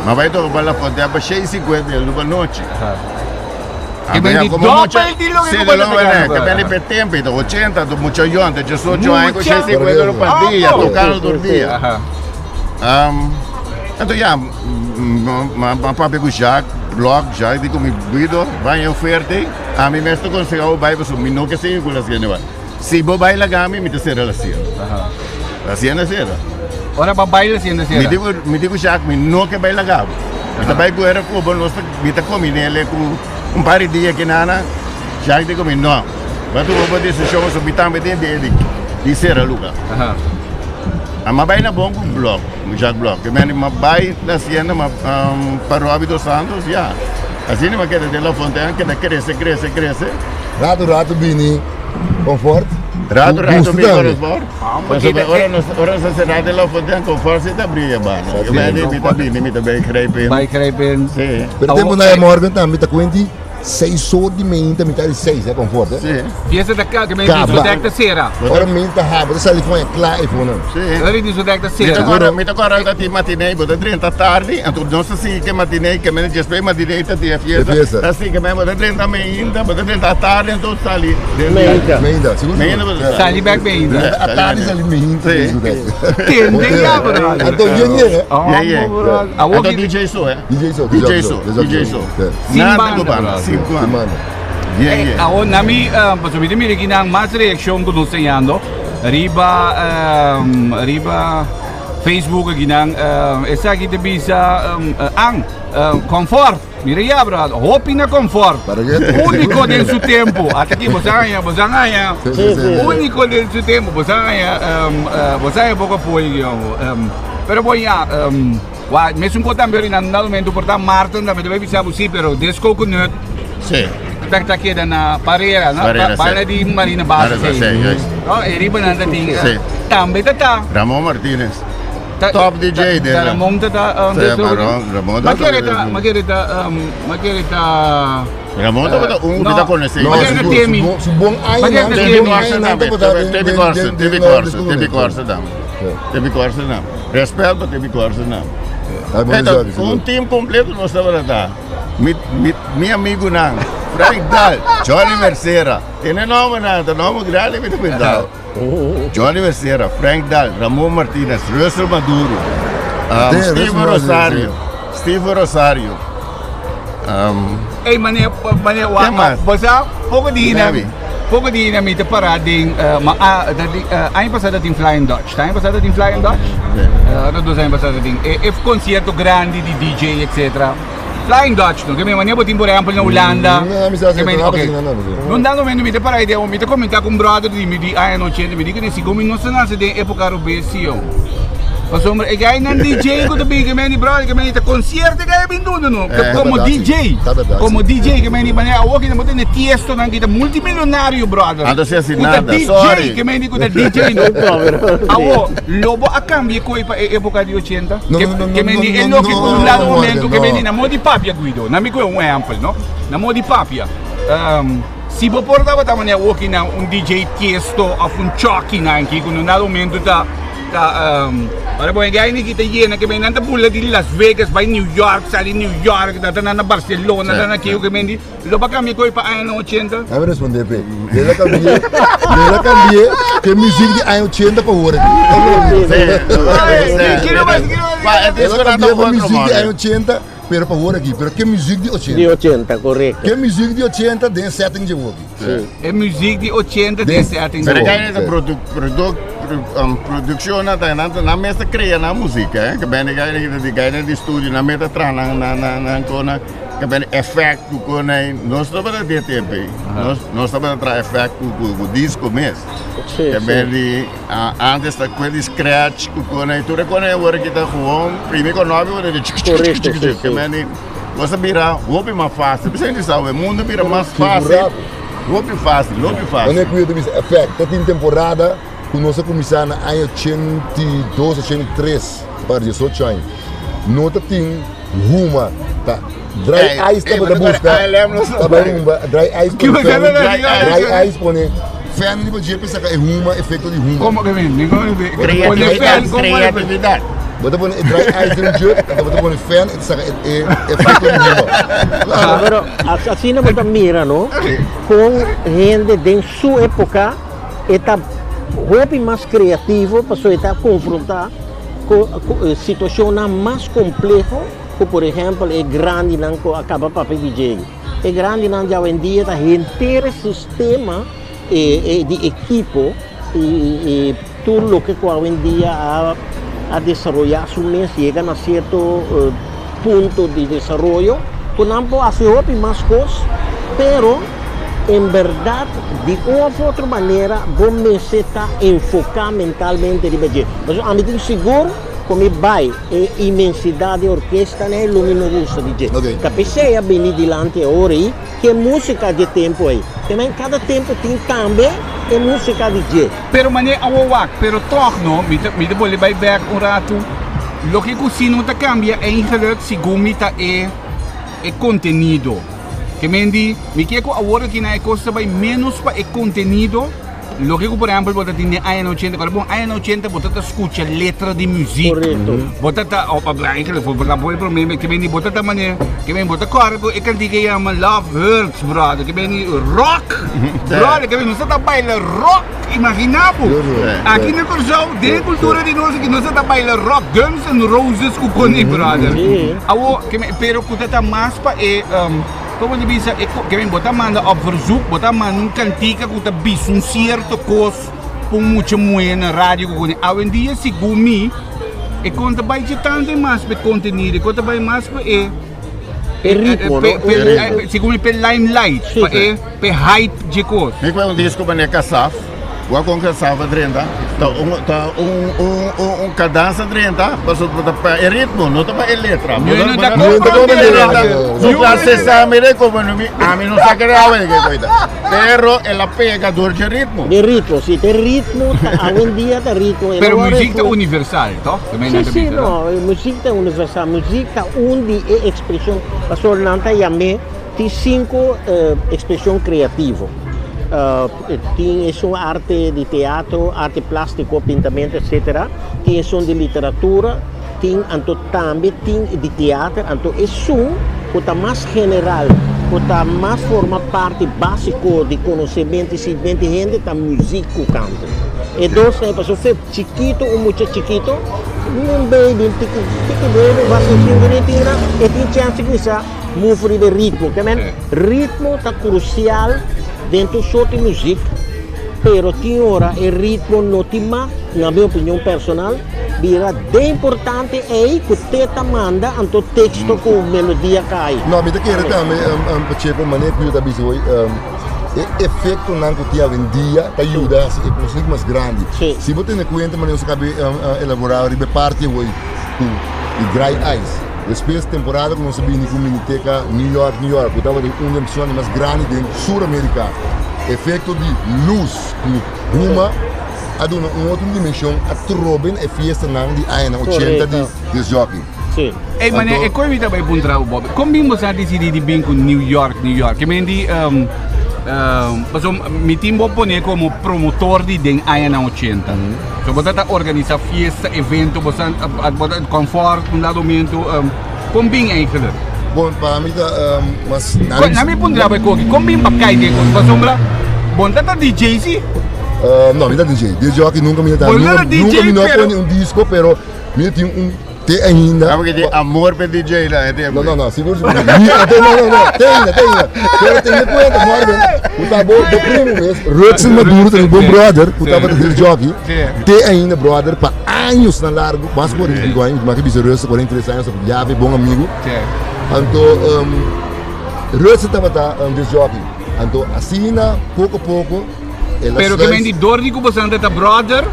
Mas vai tocar para a Fontaine para 650 euros por noite. Que vendi doppel di lo che che viene per tempo, 80, mucho yonte, ci sono già anche 650 euros per dia, toccano per dia. Então já, ma papi com Jacques, blog, já digo me guido, vai oferta, a mim mesmo conseguiu o bairro sobre não que sei qual é que vai. Se vou bailar gami, me terceira relação. Relação será. Ora para bailar hacienda será. Me digo Jacques, me não que bailar gami. Me tá bairro era com bom, nós me tá combinando com par de dias que nada, Jacques digo me não. Mas tu vou dizer show sobre também de ser lugar. Ma vai na bom com blog, no Jacques blog. Que me ma vai na hacienda para o hábito Santos já. Assim não quer de La Fontaine que cresce. Rato bini conforto. Rato bini conforto. Ora se será de La Fontaine conforto se tá brilha bana. Que me também crepen. Vai crepen. Sim. Pero tempo na morgan também tá quente 6 horas de manhã, metade de 6, é conforto. Sim. Fiesta da casa que me diz o deck da cera. Ora me tá rápido, sai com é claro e fona. Sim. Ora diz o deck da cera. Me agora da ti matinei, bota 30 tarde, então não sei se que matinei, que me diz bem matinei tá dia fiesta. Assim que me bota 30 manhã, bota 30 tarde, então tá ali. Meinda, segundo. Sali back meinda. A tarde sali meinda. Entende já, bro. Então dinheiro. Então DJ Show, é? DJ Show. Nada do banda. Ako nami pasumiti mi kinang mas reaction ko dun sa yando riba Facebook ginang esa kita bisa ang comfort mira bro hoping na comfort único de su tempo até aqui você ganha único de su tempo você ganha pouco apoio pero boy mesmo importante pero na momento portar Martin também deve bisa você pero des coconut sim. tá aqui na Pareira, não? Pareira, Para de Marina Base. Oh, riba na dating. Também tá. Ramon Martinez. Top DJ dele. Ramon tá Ramon Ramon tá kita conhece. Subong ay TV Corsa não. Respeito para TV Corsa não. Então, um time completo nós estamos lá. Meu amigo não. Frank Dahl, Johnny Mercera. Tem nome não, nome grande me dá. Johnny Mercera, Frank Dahl, Ramon Martinez, Russell Maduro, Steve Rosario. Ei, mané, você pouco de dinamite para din ano passado tem Flying Dutch, ano passado tem Flying Dutch, 2 anos passado tem concerto grande de DJ etc. Flying Dutch, no? Kami mania botin por exemplo na Holanda. Não dá no meio para ideia, me comentar com brother de me di ano 80, me di que nesse como não se nasce de época robesio. Mas homem, é que não DJ que tu bem que me brother que me tá concerto que é bem tudo no. Como DJ que me mania a walking na botin de Tiesto não que tá multimilionário brother. Ando se assim nada, sorry. Que me que DJ no problem. Awo, lobo a cambio com a época de 80. Que me di é louco com um lado momento que me di na modi papia Guido. Na me com um exemplo, no? Na modi papia. Se você portava também a walking na DJ Tiesto of um choque na aqui com um lado momento tá Ora poi che hai che iena che menanta bulla di Las Vegas, vai New York, sali New York, da na Barcelona, da na Kio che mendi, lo pa cambia coi pa anno 80? Eu vou responder pe. Ela cambia, que music de anno 80 para agora. Music de anno 80 pero para agora aqui, pero que music de 80? De 80, correto. Que music de 80 tem setting de work. É music de 80 tem setting de work. Pero production na mesa cria na música, que bem de estúdio na mesa traz na cona que bem effect com nós estamos a ter tempo, nós estamos a trazer effect com disco mesmo, que bem antes da coisa scratch com nós tudo com nós agora que tá com primeiro com nove hora de que bem você vira o mais fácil, você não sabe o mundo vira mais fácil, o fácil. Não é que eu disse effect, tem temporada nós começamos no ano 82, 83, para 18 anos. Nós temos uma, tá? Dry Ice estava da busca. Dry Ice Dry Ice põe fan de podia pensar que é uma, efeito de uma. Como que vem? Criatividade. Você põe Dry Ice de um jeito, você põe fan e efeito de uma. Pero assim não você mira, não? Com gente de sua época, está roupa mais criativo para você confrontar com situações mais complexas, como por exemplo é grande não acaba para DJ, é grande não já hoje em dia está inteiro sistema de equipo e tudo o que hoje em dia a desenvolver su mês chega a certo ponto de desenvolvimento, com não pode fazer mais coisas, pero em verdade, de uma ou outra maneira, você está enfocar mentalmente de BG. Mas a mim tenho seguro, como vai, a imensidade da orquestra, né, luminosa DJ. Capecei a venir diante agora aí, que música de tempo aí. Também cada tempo tem também a música DJ. Pero mané awawak, pero torno, me boleh vai back um rato. Lo que cocina tá cambia é ingelukkig segundo é contenido. Que mendi, me quero agora que na costa vai menos para o conteúdo. Lo que por exemplo, você tem ano 80, quando bom ano 80, você escuta letra de música. Correto. Você tá, por problema que mendi, você tá mané, que mendi, você corre, e que diga chama Love Hurts, brother, que mendi rock, brother, que mendi, você tá baila rock, imaginavo. Aqui na Corsão, de cultura de nós, que nós tá baila rock, Guns N' Roses com Connie, brother. Awo, pero você tá mais para como de bisa que vem botar manda op verzoek botar manda cantica com bis certo coisa com muita moeda na rádio com hoje em dia se gumi e conta vai de tanto mais para conteúdo conta vai mais para ritmo se gumi para limelight para hype de coisa me foi disco para Kasaf, o com Kasaf 30 cadança 30, passou para o ritmo, não para a letra. Não está No classe exame, como a mim não sabe que coisa. Pero ela pega dor de ritmo. De ritmo, sì, del ritmo, hoy en día del ritmo. Pero música universal, ¿no? Sì, sì, no, música universal, música di expresión. La sornanta y a me, ti 5 expresión creativo. Tem arte de teatro, arte plástico, pintamento, etc. Tem de literatura, tem também de teatro, então é mais general, mais forma parte básico de conhecimento, se vem gente da música canta. E dois é para ser chiquito ou muito chiquito, um baby, baby, vai ser bonitinho, e tem chance que isso move de ritmo, ritmo tá crucial dentro de música, pero tem hora o ritmo não tem mais, na minha opinião personal, vira bem importante é que você manda o texto com melodia cai. Não, mas aqui também para maneira que eu também sou efeito não que tinha vendia ajuda a conseguir mais grande. Se você tem conta, mas você cabe elaborar a parte hoje de dry ice. Depois temporada que nós subimos com a Miniteca New York, que estava uma emissão mais grande do Sul-América. Efeito de luz, uma outra dimensão, a trobem é fiesta de anos 80 de jockey. Sim. Ei, mas é como também puntra o Bob. Como você decidiu vir com New York? Que me diz, me timbo pone como promotor de anos 80. So, você está organizando fiesta, evento, você conforto, um dado momento, como bem eigenlijk? Bom, para mim, mas... Na minha punta vai coque, como bem para cair de coisa, sombra, bom, tá DJ sim? Não, me dá DJ. DJ que nunca me dá. Nunca me dá um disco, pero me tem tem ainda. Sabe que tem amor para DJ lá? Não, seguro. Não, tem ainda. Pero tem de conta, Morgan. O tá bom, do primo mesmo. Rutsen Maduro tem um bom brother, o tava do jockey. Tem ainda brother para anos na largo, mas por isso digo ainda, mas que bicho 43 anos, já é bom amigo. Então, Rutsen tava do jockey. Então, assim, pouco a pouco. Pero que mendi dor di você anda brother.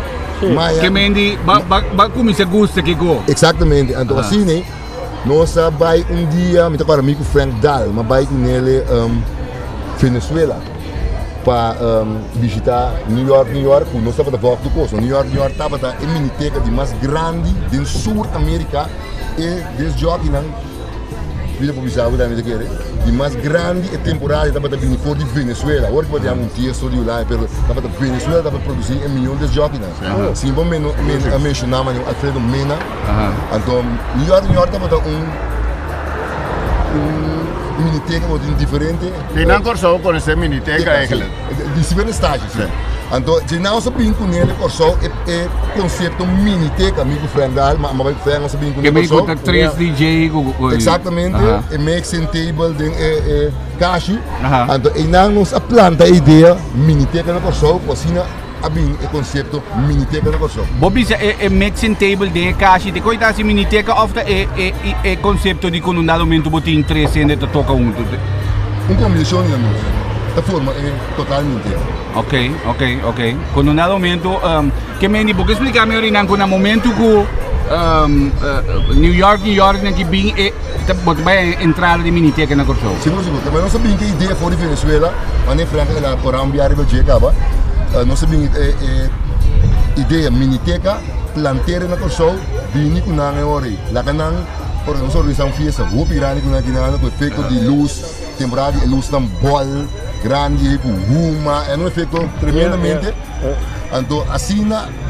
Que mendi como se gusta que go. Exatamente. Então assim, né? Nós vai dia, me toca amigo Frank Dahl, mas vai com ele Venezuela para visitar New York. Nós estava da volta do curso. New York estava da Miniteca de mais grande do Sul-América e desde jogo não vida publicidade da minha querer de mais grande e temporada estava da fora de Venezuela. Agora que podemos texto de lá, pero estava da Venezuela estava produzindo 1 milhão de jogos. Sim, vamos mencionar mas Alfredo Mena. Então New York estava da miniteca muito diferente. E não corso com essa miniteca é de diferentes estágios. Então, se não sabem com ele, corso é conceito miniteca, amigo Frendal, mas vai fazer não sabem com ele. Que meio com 3 DJ. Exatamente, é mixing table, é caixa. Então, e não nos planta a ideia miniteca na corso, cocina abin o conceito miniteca na corso. Bobby é mixing table de caixa, de coisa assim miniteca, ou é conceito de quando um dado momento botar em 3 e toca um. Combinação de música. Da forma é totalmente. Ok. Com um dado momento, que me diz, porque explicar melhor em um momento que New York que bem vai entrar de miniteca na corso. Seguro, mas não sabia que a ideia foi de Venezuela, mas nem Franca ela por ambiar o chegava. Não sabia ideia miniteca, planteira na corso, bem com nada ori. Lá que não, por nós organizamos fiesta, vou pirar com nada com efeito de luz, temporada de luz tam bol grande, com ruma, é um efeito tremendamente. Então, assim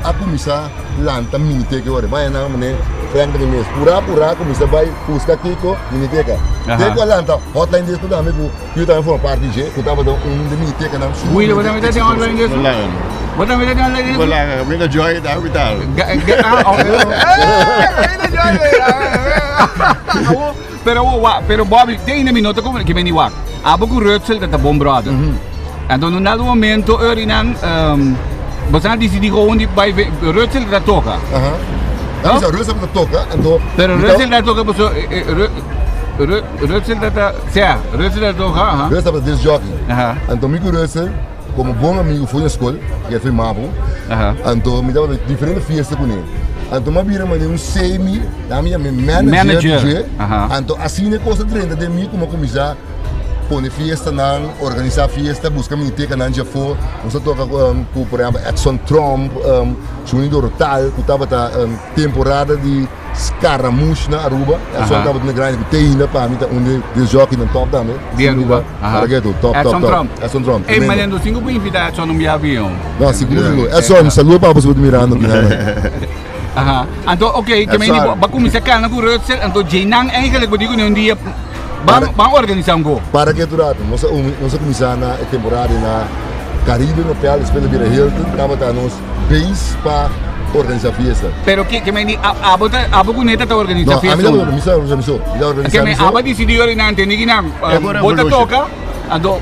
a começar lanta miniteca agora, vai na maneira frente de mês, pura começa vai buscar Kiko miniteca. Kiko lanta, hotline desse tudo amigo, eu também fui parte de que tava de miniteca na sul. Will, você me dá online desse? Você me dá online desse? Olá, me dá joy da vital. Pero Bobby, tem ainda minuto como que vem wak. Abo com Rutzel da bom brother. Então, no dado momento, você decidiu onde vai Rutzel da toca. Rutzel da toca, então. Pero Rutzel da toca, Rutzel da toca, Rutzel da disc jockey. Então, amigo Rutzel, como bom amigo foi na escola, que foi Mapo, então me dava diferentes festas com ele. Então eu vira um semi, da minha manager, então assim é coisa treinada de mim como começar pôr festa, organizar festa, buscar miniteca na já for, nós toca com por exemplo Exxon Trump, Junido Rotal, que estava temporada de Scaramouche na Aruba, Exxon estava na grande que tem ainda para mim onde de jockey no top também. De Aruba. Top. Exxon Trump. Ei, mas não singo para invitar Exxon no meu avião. Não, seguro. Exxon, saludo para você mirando aqui. Então, oké, que meni ba começar cá na Rutzel, então Jainang eigenlijk wat digo um dia bang organizar go. Para que durado, nós começar na temporada na Caribe no Hotel, espelho de Hilton, tava nos base para organizar festa. Pero que meni abo kuneta ta organizar festa. Não, a mim não organizou. Que me aba decidiu na entende que não bota toca. Ando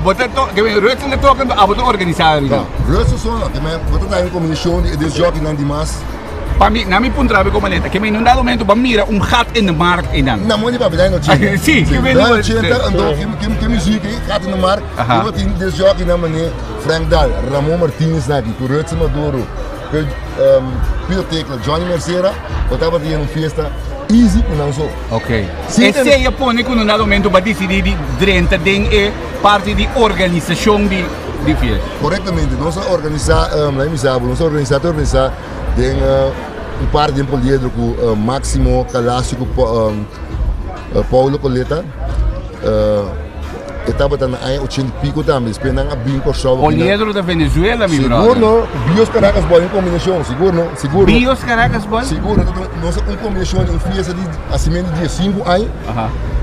bota toca, que me Rutzel toca, abo to organizar. Não, Rutzel só, que me bota tá em combinação de jockey não demais. Para mim, na minha pontrave como neta, que me num dado momento para mira gat in de markt in dan. Não, mas para não tinha. Sim, que me não tinha, então que música gat in de markt. Eu tinha de jockey na maneira Frank Dahl, Ramon Martinez na que Rutzel Maduro, que Peter Tecla, Johnny Mercera, botava de uma festa easy não só. Ok. E se eu põe que num dado momento para decidir drenta den é parte de organização de festa. Corretamente, nós organizar, nós organizar tem par de poliedro com Máximo Clássico, Paulo Coleta, estava na 80 pico também, esperando a bem corção. Poliedro da Venezuela, meu brother. Seguro, Bios Caracas bola em combinação, seguro. Bios Caracas bola? Seguro, nós em combinação em fiesta de acima de dia 5 anos,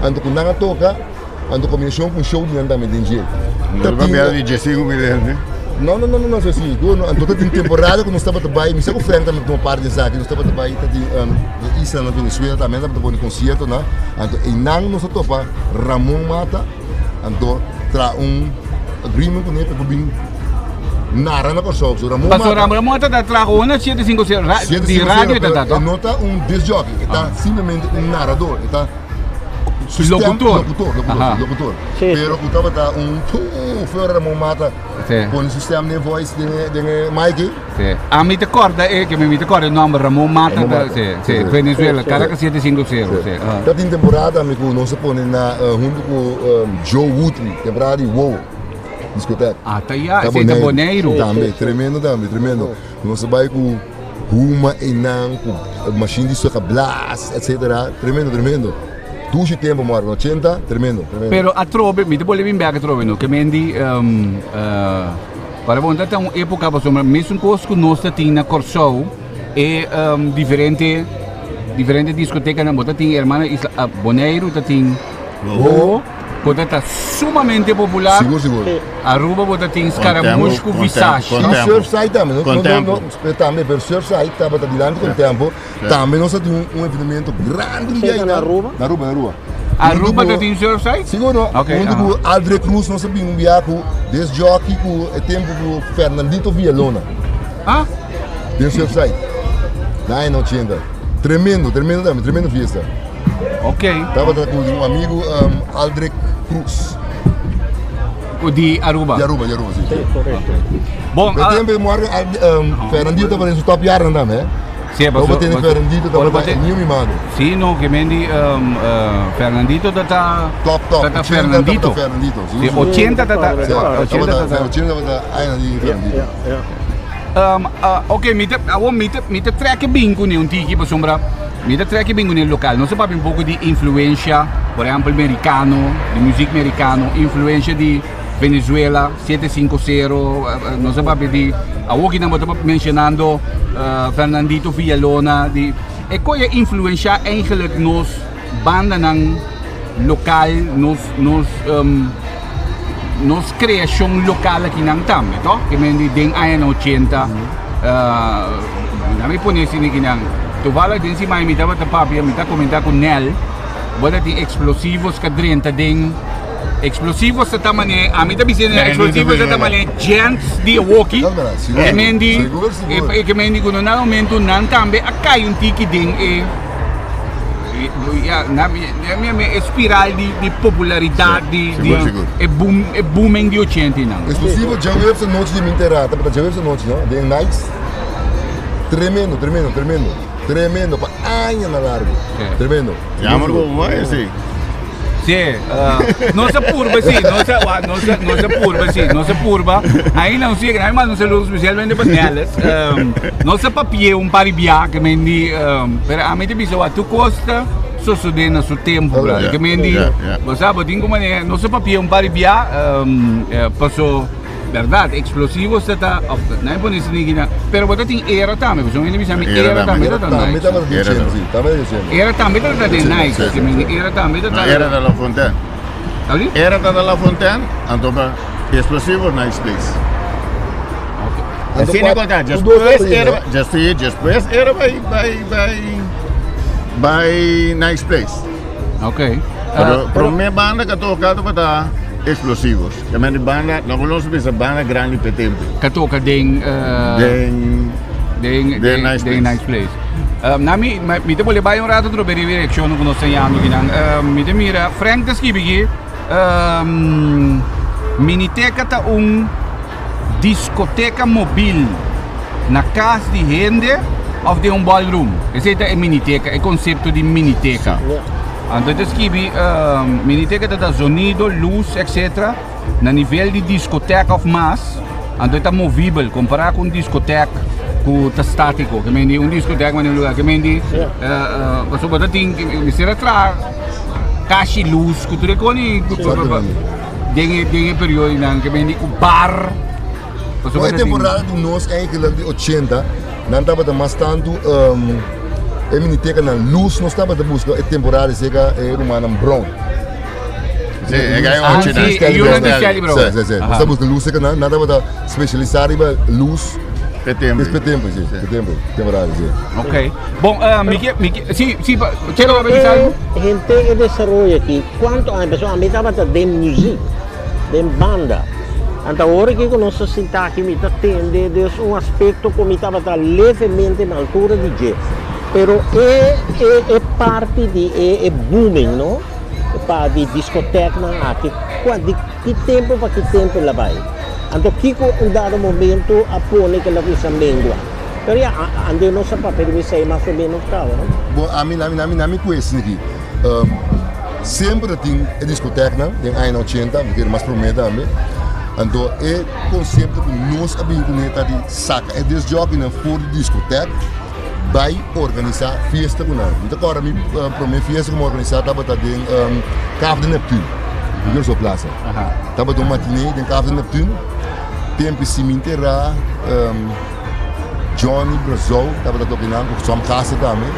ando com nada toca, ando combinação com show de andamento de dia. Não vai de 5 milhões. Não, é assim. Então, tem temporada que nós estamos trabalhando, mas eu Frank também tem uma parte dessa aqui, nós estamos trabalhando de Isla na Venezuela também, estamos trabalhando em concerto, né? Então, em Nang nós estamos Ramon Mata, então, traz agreement com ele para vir nara na corção. Ramon Mata traz uma 750 de rádio, tá? Nota disc jockey, está simplesmente narrador, está locutor. Pero que estava foi Ramon Mata com o sistema de voz de Mikey. A mim te corda que me corda o nome Ramon Mata, Venezuela, Caracas 750. Da tem temporada amigo nós se põe na junto com Joe Woodley, temporada de WoW discoteca. Ah, tá aí, é Boneiro. Também, tremendo. Nós vai com Ruma, Enan, com machine de soca blast, etc. Tremendo. Tudo tempo moro, 80, tremendo. Pero a trove, mi te volevi in a trove, no? Che mendi, para voltar a uma época, mesmo coisa que nós tínhamos Corsou, é diferente discoteca, na bota tem hermana Boneiro, tem Bo, bota está sumamente popular. Seguro. Aruba bota tem Scaramouche com Visage. E Surfside também, também, pero Surfside estava dilante com o tempo, também nós temos evento grande na Aruba. Na Aruba. Aruba tem Surfside? Seguro. Junto com Aldre Cruz nós sabíamos viajar desde jockey com o tempo com Fernandito Villalona. Ah? Tem Surfside. Daí não tinha. Tremendo fiesta. Ok. Estava com um amigo Aldre Cruz. De Aruba? De Aruba, sim. Correto. Bom, tempo morre Fernandito estava em top jaar também. Sim, mas você tem Fernandito estava em New Mimado. Sim, no, que mendi Fernandito está top. Fernandito. 80 está ok, mi te trekken bingo ne un tiki per sombra. Mi te trekken bingo nel local. Non si parla un poco di influenza, per esempio americano, di musica americano, influenza di Venezuela 750, non si parla di Awoki na mo mencionando Fernandito Villalona di e koja influenza eigenlijk nos banda ng lokal nos creação local aqui na Tambe, to? Que mendi ding ay na 80. Nami po niya siniginang. Tuwala din si Miami dapat na papi, mita komenta ko Nel. Wala di explosivos kadrenta ding explosivos sa taman ni amita bisin na explosivos sa taman ni gents di Awoki. Que mendi kuno na momento nan Tambe akay yung tiki ding na minha espiral de popularidade Seguro. é booming de 80 não. Explosivo, já veio essa noite de Minterata, já veio essa noite, não? De Nikes. Tremendo. Para anos na largo. Tremendo. Já marcou mais, sim. Sì, non si purba, non si purba. Aí não si, mas não se luce specialmente per neles. Non si papie un pari bia, che mendi, per a me te bisa tu costa so sudena su tempo, che mendi, você botin como é, não se papie un pari bia, passou verdade, explosivo está, não é por isso ninguém, pero você tem era também, você me bisa era também tá nice. Era também tá nice, que mendi era também tá. Era da La Fontaine. Ali? Era da La Fontaine, então explosivo, nice place. Assim não conta, depois era by nice place. Ok. Pero minha banda que tocado para explosivos. A minha banda, não vamos pensar banda grande para tempo. Que toca den nice place. Nami, mi te vuole bai un rato per i direction con nostri anni mi te mira Frank da Skibigi miniteca ta discoteca mobil na casa di gente of de ballroom. Esse é miniteca, é conceito de miniteca. Então te scrivi miniteca da sonido, luz, etc. Na nível de discoteca of mass, então está movível comparado com discoteca que está estático, que mendi discoteca mas no lugar que mendi você pode ter que ser atrás caixa luz que tu reconi dengue período não que mendi o bar. Foi temporada de nós eigenlijk de 80, não estava mais tanto a miniteca na luz, não estava a buscar a temporada seca é romana brown. Sim, é um sim, eu não deixei bro. Sim. Nós estamos de luz seca, não estava a especializar em luz. Setembro. Setembro, temporada, sim. Ok. Bom, sim, quero avisar. Gente que desarrolla aqui, quanto a pessoa a mim estava de música, de banda. Então, agora que nós estamos aqui, me atende de um aspecto que me estava levemente na altura de jazz. Pero é parte de booming, não? É parte de discoteca na aqui. De que tempo para que tempo ela vai? Então, que um dado momento a pôr que ela vai língua. Pero ando não se pode permitir mais ou menos tal, não? Bom, a mim conhece aqui. Sempre tem a discoteca, tem anos 80, porque é mais prometa também. Então, é conceito que nós abrimos de saca. É desde jogo na fora de discoteca, vai organizar festa com nós. Então, agora, para mim, festa como organizar, estava em Cabo de Neptuno, na sua praça. Estava em matinê em Cabo de Neptuno, tempo cimenteira, Johnny Brazil, estava tocando com sua casa também.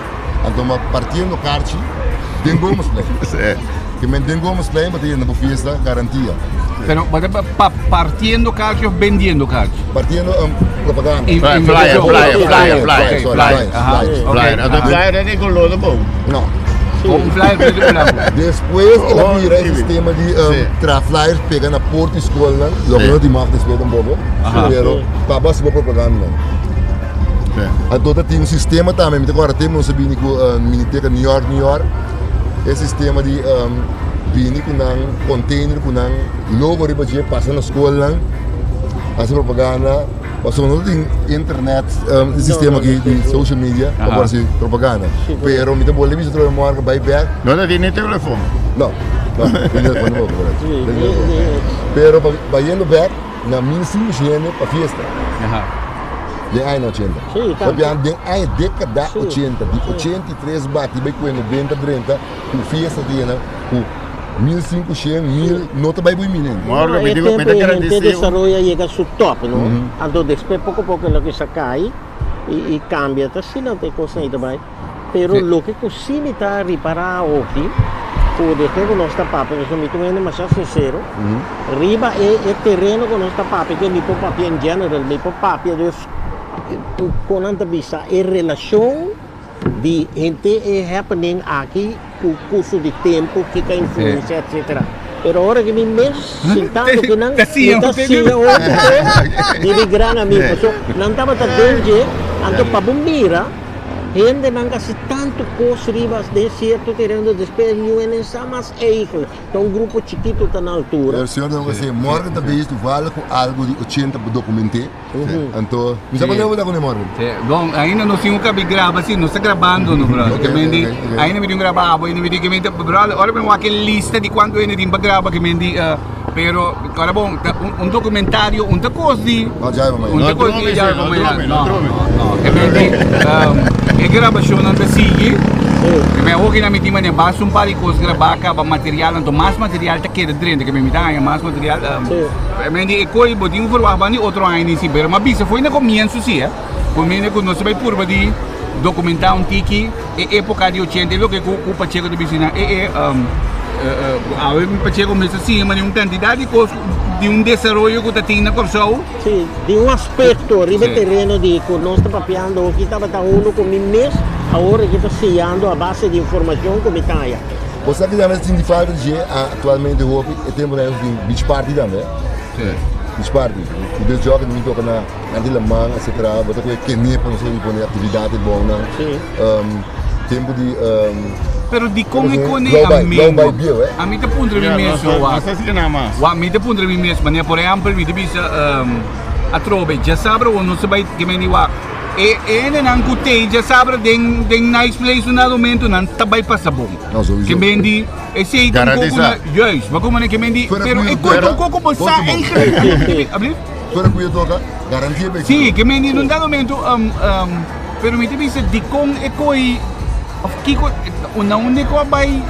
Então, partindo do kart, tem gomos play. Que me tem gomos play, mas tem na festa garantia. Pero partiendo calcio o vendendo calcio? Partindo propaganda. Flyer. Então flyer é de color do bom. Não. Um flyer de color. Depois ela vira esse sistema de flyers pega na porta escola, logo não tem mais despeito um pouco. Pero para base propaganda. Então tem um sistema também, agora temos um sabine com Miniteca New York. Esse sistema de bini com um container com um logo riba de passa na escola, faz propaganda, passou no internet, sistema aqui de social media, para fazer propaganda. Pero me tem boa limite de marca by back. Não tem nem telefone. Não, telefone não. Pero vai indo back na minha higiene para festa. De anos 80. De a década 80, de 83 bate, vai com 90, 30, com festa de com 1.500, 1.000, não está bem muito. Agora, o tempo de desenvolvimento chega ao top, não? Então, depois, pouco a pouco, ela se cai e cambia. Assim, não tem coisa aí também. Pero, o que cozinha está a reparar aqui, pode ter com o nosso papo, que eu estou muito mais sincero, riba é terreno com o nosso papo, que me pôr papo em geral, me pôr papo, com a vista, é relação de gente é happening aqui, o curso de tempo, que a influência, etc. Pero agora que me mesmo sentado que não está de grande amigo, não estava tão bem, então para mira gente não gasta tanto custo ribas de certo terreno depois não é nem mais eico. Então um grupo chiquito está na altura. O senhor não vai ser, morgen também isto vale com algo de 80 para documentar. Então, me sabe onde eu vou morgen? Bom, ainda não sei o que grava assim, não está gravando, no brother. Ok. Ainda me gravar, ainda me diz que brother, olha para aquela lista de quanto ainda tem para gravar que me diz, pero agora bom, um documentário, coisa de Não, já vamos um amanhã. coisa de já não vamos trome, não trome. que me diz, é gravação não te sigue. Mas hoje na minha mãe basta um par de coisas gravar, acaba material, então mais material está queda dentro que me dá, mais material. Mas é coisa, botinho informar de outro ano em si, mas bisa foi no começo sim, comigo que nós vai por de documentar um tiki, época de 80, lo que o Pacheco de Vicina a Pacheco mesmo assim, mas uma quantidade de coisas de desenvolvimento que está tendo na Corsol. Sim, de aspecto, ribe terreno de que nós estamos papiando, aqui estava uno com mês, agora que está sellando a base de informação como está aí. Você que também tem de falta de atualmente o hobby e temos um beach party também. Sim. Beach party. O deus joga não toca na Lamang, etc. Você tem que nem para não ter atividade boa, né? Sim. Tempo de Pero di kung ikaw ni low amigo, by view, a mim te pondre mim mesmo, Não sei se nada mais. a mim te pondre mim mesmo, né? Por exemplo, me bisa a trobe, já sabe ou não sabe que me diwa. E não cutei, já sabe den nice place no momento não tabay pa sa bom. Não, sou Que me di, esse Garantiza. yes, mas como né que me di, Pero pero cuyo e quando pera, coco quanto bossa bom. é abrir? Para que eu toca, garantia bem. Sim, que me di num dado momento pero me te bisa di kung e koi of kiko una único bay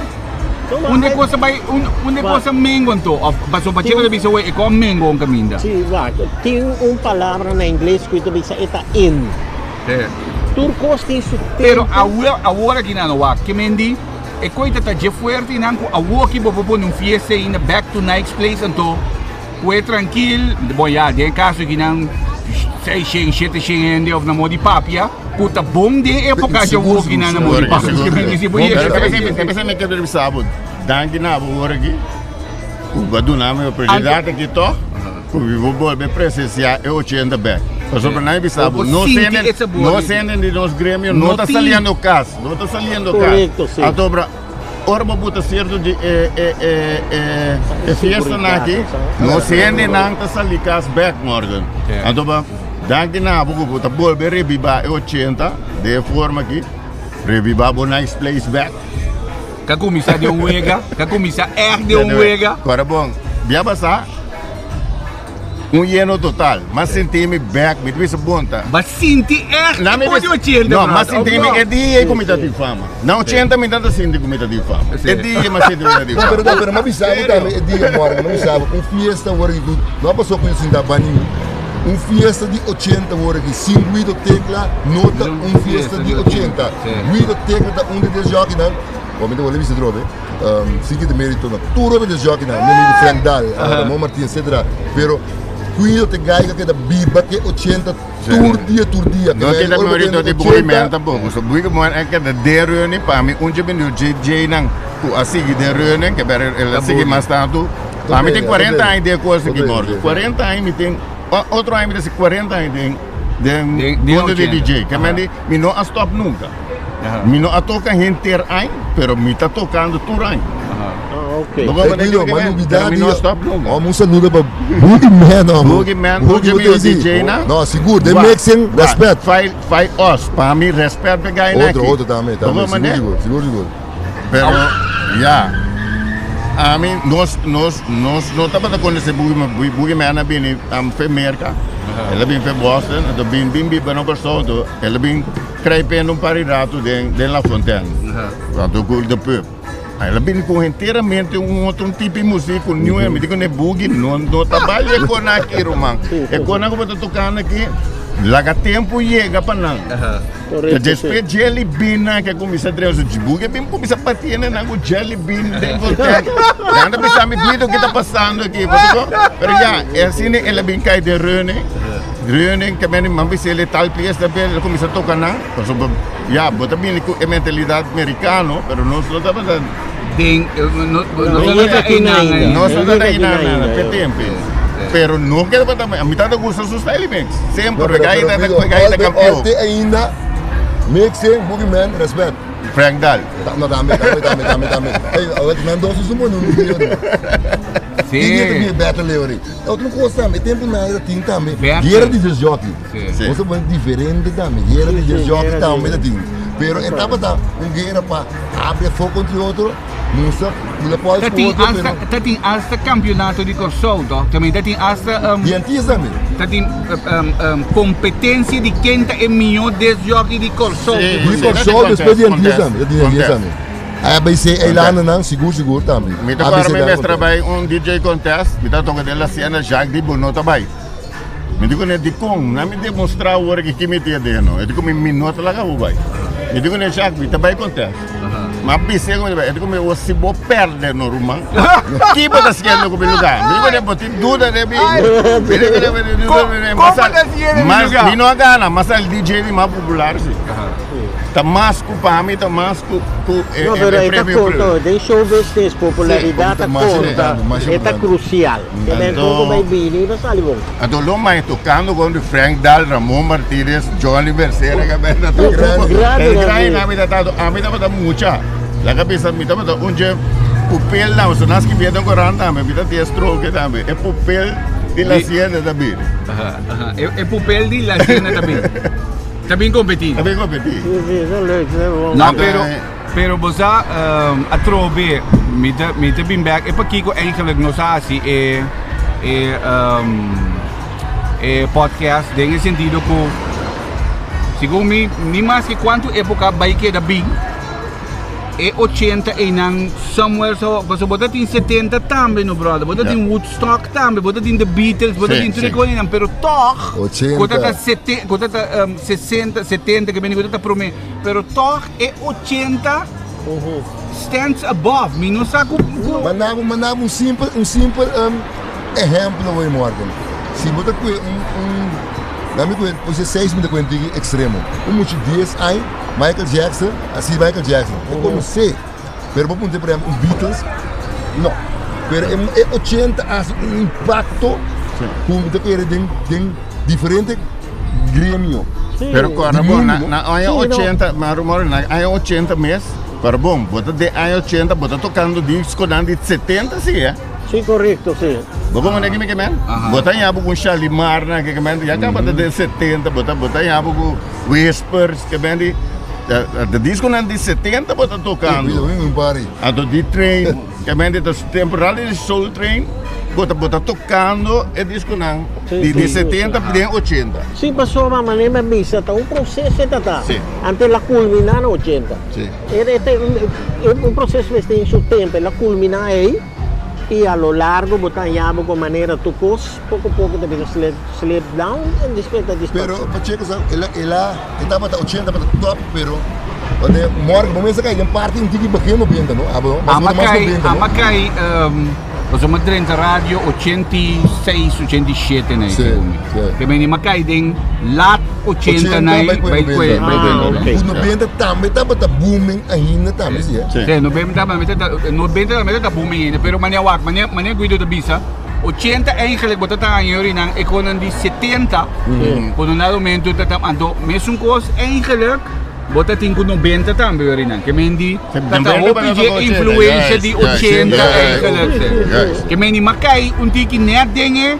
onde cosa vai onde cosa mengo to passo pa chego de bisa we ko mengo ang kaminda. Sim, vai. Tem palavra na inglês que tu bisa eta in. Turcos tem su Pero agora que não wa que mendi e coita tá je fuerte nanco awo que bobo num fiesta in the back to nice place então foi tranquilo bom já de caso que não 6 7 ende of na modi papia puta bom de época de awo que na modi papia que mendi se boia. Tapi saya mikir dari sabut. Dan kita buat lagi. Badu nama presidente aqui to. O vou be presenciar é 80 back. Só para não bisabo. Não sendo de nos grêmios, não está saliendo caso, não está saliendo caso. Correcto, sim. A dobra orba buta certo de fiesta aqui. Não sendo não está saliendo caso back morgen. A dobra dan kita buta bol be reviva é 80 de forma aqui. Reviva bo nice place back. Kakumisa de uega, kakumisa de uega. Agora bom, via passar lleno total, mas senti-me back, me disse bonta. Mas sinti Não, pode 80. não, mas senti-me é dia comida de fama. Não 80 me dá senti comida de fama. É dia mas senti comida de Não, fama. pero mas sabe também, é dia morgen, não sabe, fiesta agora que não passou com isso ainda bani. Fiesta de 80 agora que 5 Guido Tecla, nota fiesta de 80. Guido Tecla da de jogo não. Momento vou levar drobe. Sim que de mérito na. Tudo de jogo não, nem de Frank Dal, Ramon Martins, etc. Pero Guido te gaiga que da biba que 80 tur dia. Não tem da mérito de movimento bom. So buiga mo é que da reunião para mim onde bem o JJ não. A seguir da reunião que ela seguir mais tanto. Para mim tem 40 anos de coisa que morre. 40 anos tem outro ano desse 40 anos de mundo de DJ. Que me não stop nunca. Me não toca inteiro ano, pero me está tocando todo ano. Ok. Mas novidade não stop nunca. Ó, musa nuda para Boogeyman, Boogeyman, o DJ na. Não, seguro, de mixing, respeito. Faz os, para mim respeito pegar aqui. Outro também, seguro. Pero, já. A mim, nós não estamos a conhecer Boogeyman, bem a América. Ela vem para Boston, ela vem para Nova York, ela vem crependo parirato dentro da fontaine. Do pub. Ela vem com inteiramente outro tipo de música, não é? Me digo, não boogie, não trabalha com aquilo, mano. É quando eu estou tocando aqui, laga tempo chega para não. Depois jelly bean que começa a trazer o boogie, bem começa a bater na jelly bean dentro do tempo. Ainda precisa me cuidar o que está passando aqui, mas já, é assim, ela vem cair de reunião que bem, mas se ele tal pieza ela começa a tocar não, já, bota bem a mentalidade americana, mas não só está passando. Não só está aí nada, tem tempo. Pero não quero botar a mitad de gusto sus elementos. Sempre pegar ainda campeão. Ainda Make sense, boogeyman, respect. Frank Dal. Dami. Hey, awet nandoso sumo no video. Tinha que battle leori. Outro coisa também, tempo na era tinha também. Guerra de jockey. Você vai diferente também. Guerra de jockey também da tinha. Pero etapa tá guerra para abrir fogo contra outro. Não sabe, ele pode tem hasta campeonato di corso, também tem hasta tem competência de quem é melhor des jogos de corso. De corso depois de também. Aí vai ser Eilana não, seguro também. Me tocar me trabalho DJ contest, me tá tocando ela cena já de bono também. Me digo ne de com, na me demonstrar o que me tem dentro. Eu digo me minuto lá que vai. Me digo ne já me também contest. Mas pensei como é, como eu se vou perder no rumo. Que pode ser no lugar. Me digo ne botar dúvida de mim. Mas me não gana, mas o DJ é mais popular sim. Tá mais para mim, tá mais com prêmio. Deixa eu ver se popularidade conta, é crucial. Então vai vir, não sabe bom. Então lo mais tocando com o Frank Dal, Ramon Martínez, Johnny Mercedes, que é grande na vida tá, a vida tá mucha. La cabeça me tá papel não, se nós que viemos correndo também, vida tem stroke também. É papel de la Hacienda também. É papel de la Hacienda também. Também competir. Não, pero você a trove me te bem back. É para que eigenlijk nós assim podcast nesse sentido que segundo mim mais que quanto época vai que da bem é 80 e não somewhere so você bota em 70 também no brother bota em Woodstock também bota em The Beatles bota em tudo aquilo não pero toch bota tá 60 70 que bem bota para mim pero toch é 80 stands above me não sabe mandava um simples exemplo aí Morgan se bota Dami ko você 6 minutos com extremo. Muito 10 aí Michael Jackson, assim Michael Jackson. Eu comecei, pero vou ponter por exemplo Beatles. Não. Pero é 80 as impacto com o que tem diferente grêmio. Pero agora bom, na aí 80, mas na aí 80 mês, para bom, bota de aí 80, bota tocando disco de 70 sim, é? Sim, correto, sim. Bota mana que me kemen, bota em abo com Shalimar na que kemen, já acaba de 70, bota em abo com Whispers que kemen de disco de 70 bota tocando. A do D-Train, kemen de temporal de Soul Train, bota tocando e disco de 70 para 80. Sim, passou uma maneira missa, tá processo tá. Antes la culminar no 80. Sim. É processo que tem seu tempo, la culminar aí. E a lo largo botamos com maneira tocos, pouco a pouco depois slip down e depois da distância. Pero pacheco ela estava 80 para top, pero onde morre começa a cair em parte um tique pequeno bem, não? A Macai você me trenta rádio 86, 87 né? Que bem a Macai tem lá 80 né? Vai Os 90 também estava booming ainda também, sim. Sim, 90 tá booming ainda, pero mania cuido da bisa. 80 eigenlijk bota tá ganhando nang economia de 70. Quando na momento tá ando mesmo coisa eigenlijk bota tem com 90 também orinan que mendi tá OPG influência de 80 eigenlijk que mendi Macai tiki net dinge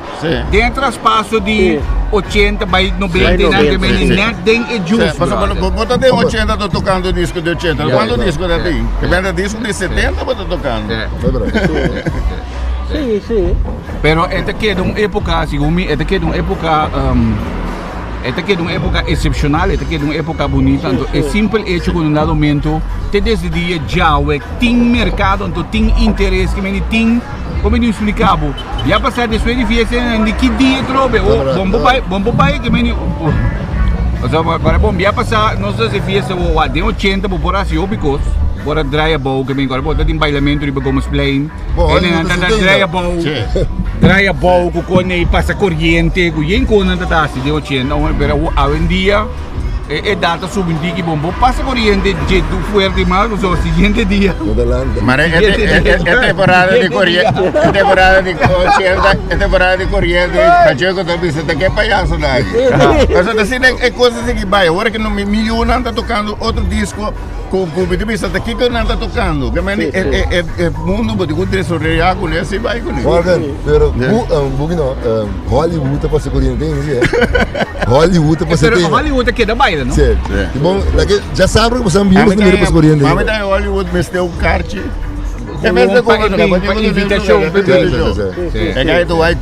dentro espaço de 80 by 90 que mendi net ding é justo bota de 80 tô tocando disco de 80 quando disco da tem que mendi disco de 70 bota tocando sim pero esta que de uma época segundo esta que de uma época esta que é uma época excepcional, esta que é uma época bonita, então é simples hecho com um dado momento, te desde dia já tem mercado, então tem interesse, que me tem, como eu explicava, já passar de sua edificação, de que dia trobe, bom pai, que me agora bom, já passar, nós já se fiesta, de 80 por assim, because bora draaien bouw, que agora bora tem bailamento de Bagomos Plain, ele não draaien bouw, que quando passa corrente, que yen quando tá assim de 80, pero hoje em dia data sube um dia bombo, passa corrente de do fuerte mais o seguinte dia. Mas é temporada de corrente, temporada de corrente, cachorro que você tá que palhaço daí. Mas assim é coisa assim que vai, agora que no milhão não tá tocando outro disco com o bisa daqui que não tá tocando, que mas é mundo pode contar sobre algo né assim vai com ele. Morgan, pero Hollywood para ser corrente tem isso é. Hollywood para ser. Pero Hollywood aqui da baile, não? Sim. Que bom, já sabe que você ambiente não para ser corrente. Mas daí Hollywood me deu kart. É mesmo para invitação, é que aí tu vai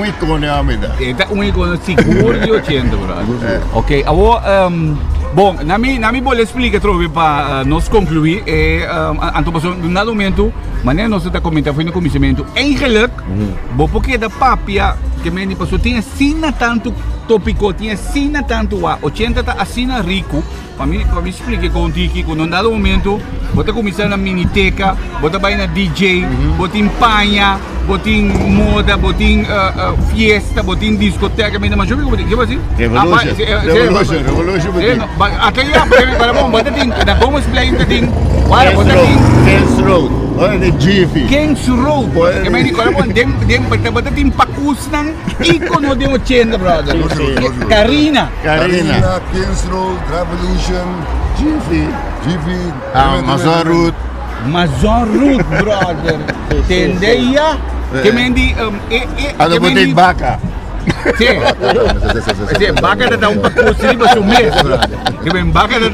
ícone a me dá. É ícone seguro de 80, brother. Ok, agora bom, na minha bolha explica trove para nós concluir então no dado momento, maneira nós está comentando foi no começamento, eigenlijk, bom porque da papia que me passou tinha sina tanto tópico, tinha sina tanto 80 tá assina rico, para mim explica com tiki, quando no dado momento, bota começar na miniteca, bota vai na DJ, bota em panha, bota em moda, bota em fiesta, bota em discoteca, mas eu vi que assim? Revolution. Até aí, para bom, bota em, na bom explain da ting, para bota em Kings Road, olha de Jiffy. Kings Road, que me dico, bom, dem bota em pacus ng ícone de 80, brother. Karina, Kings Road, Revolution, Jiffy, Mazon Root, brother. Tendeia, que me dico, ano botei vaca. Sim, vaca da pacus ali para o mês, brother. Que me vaca da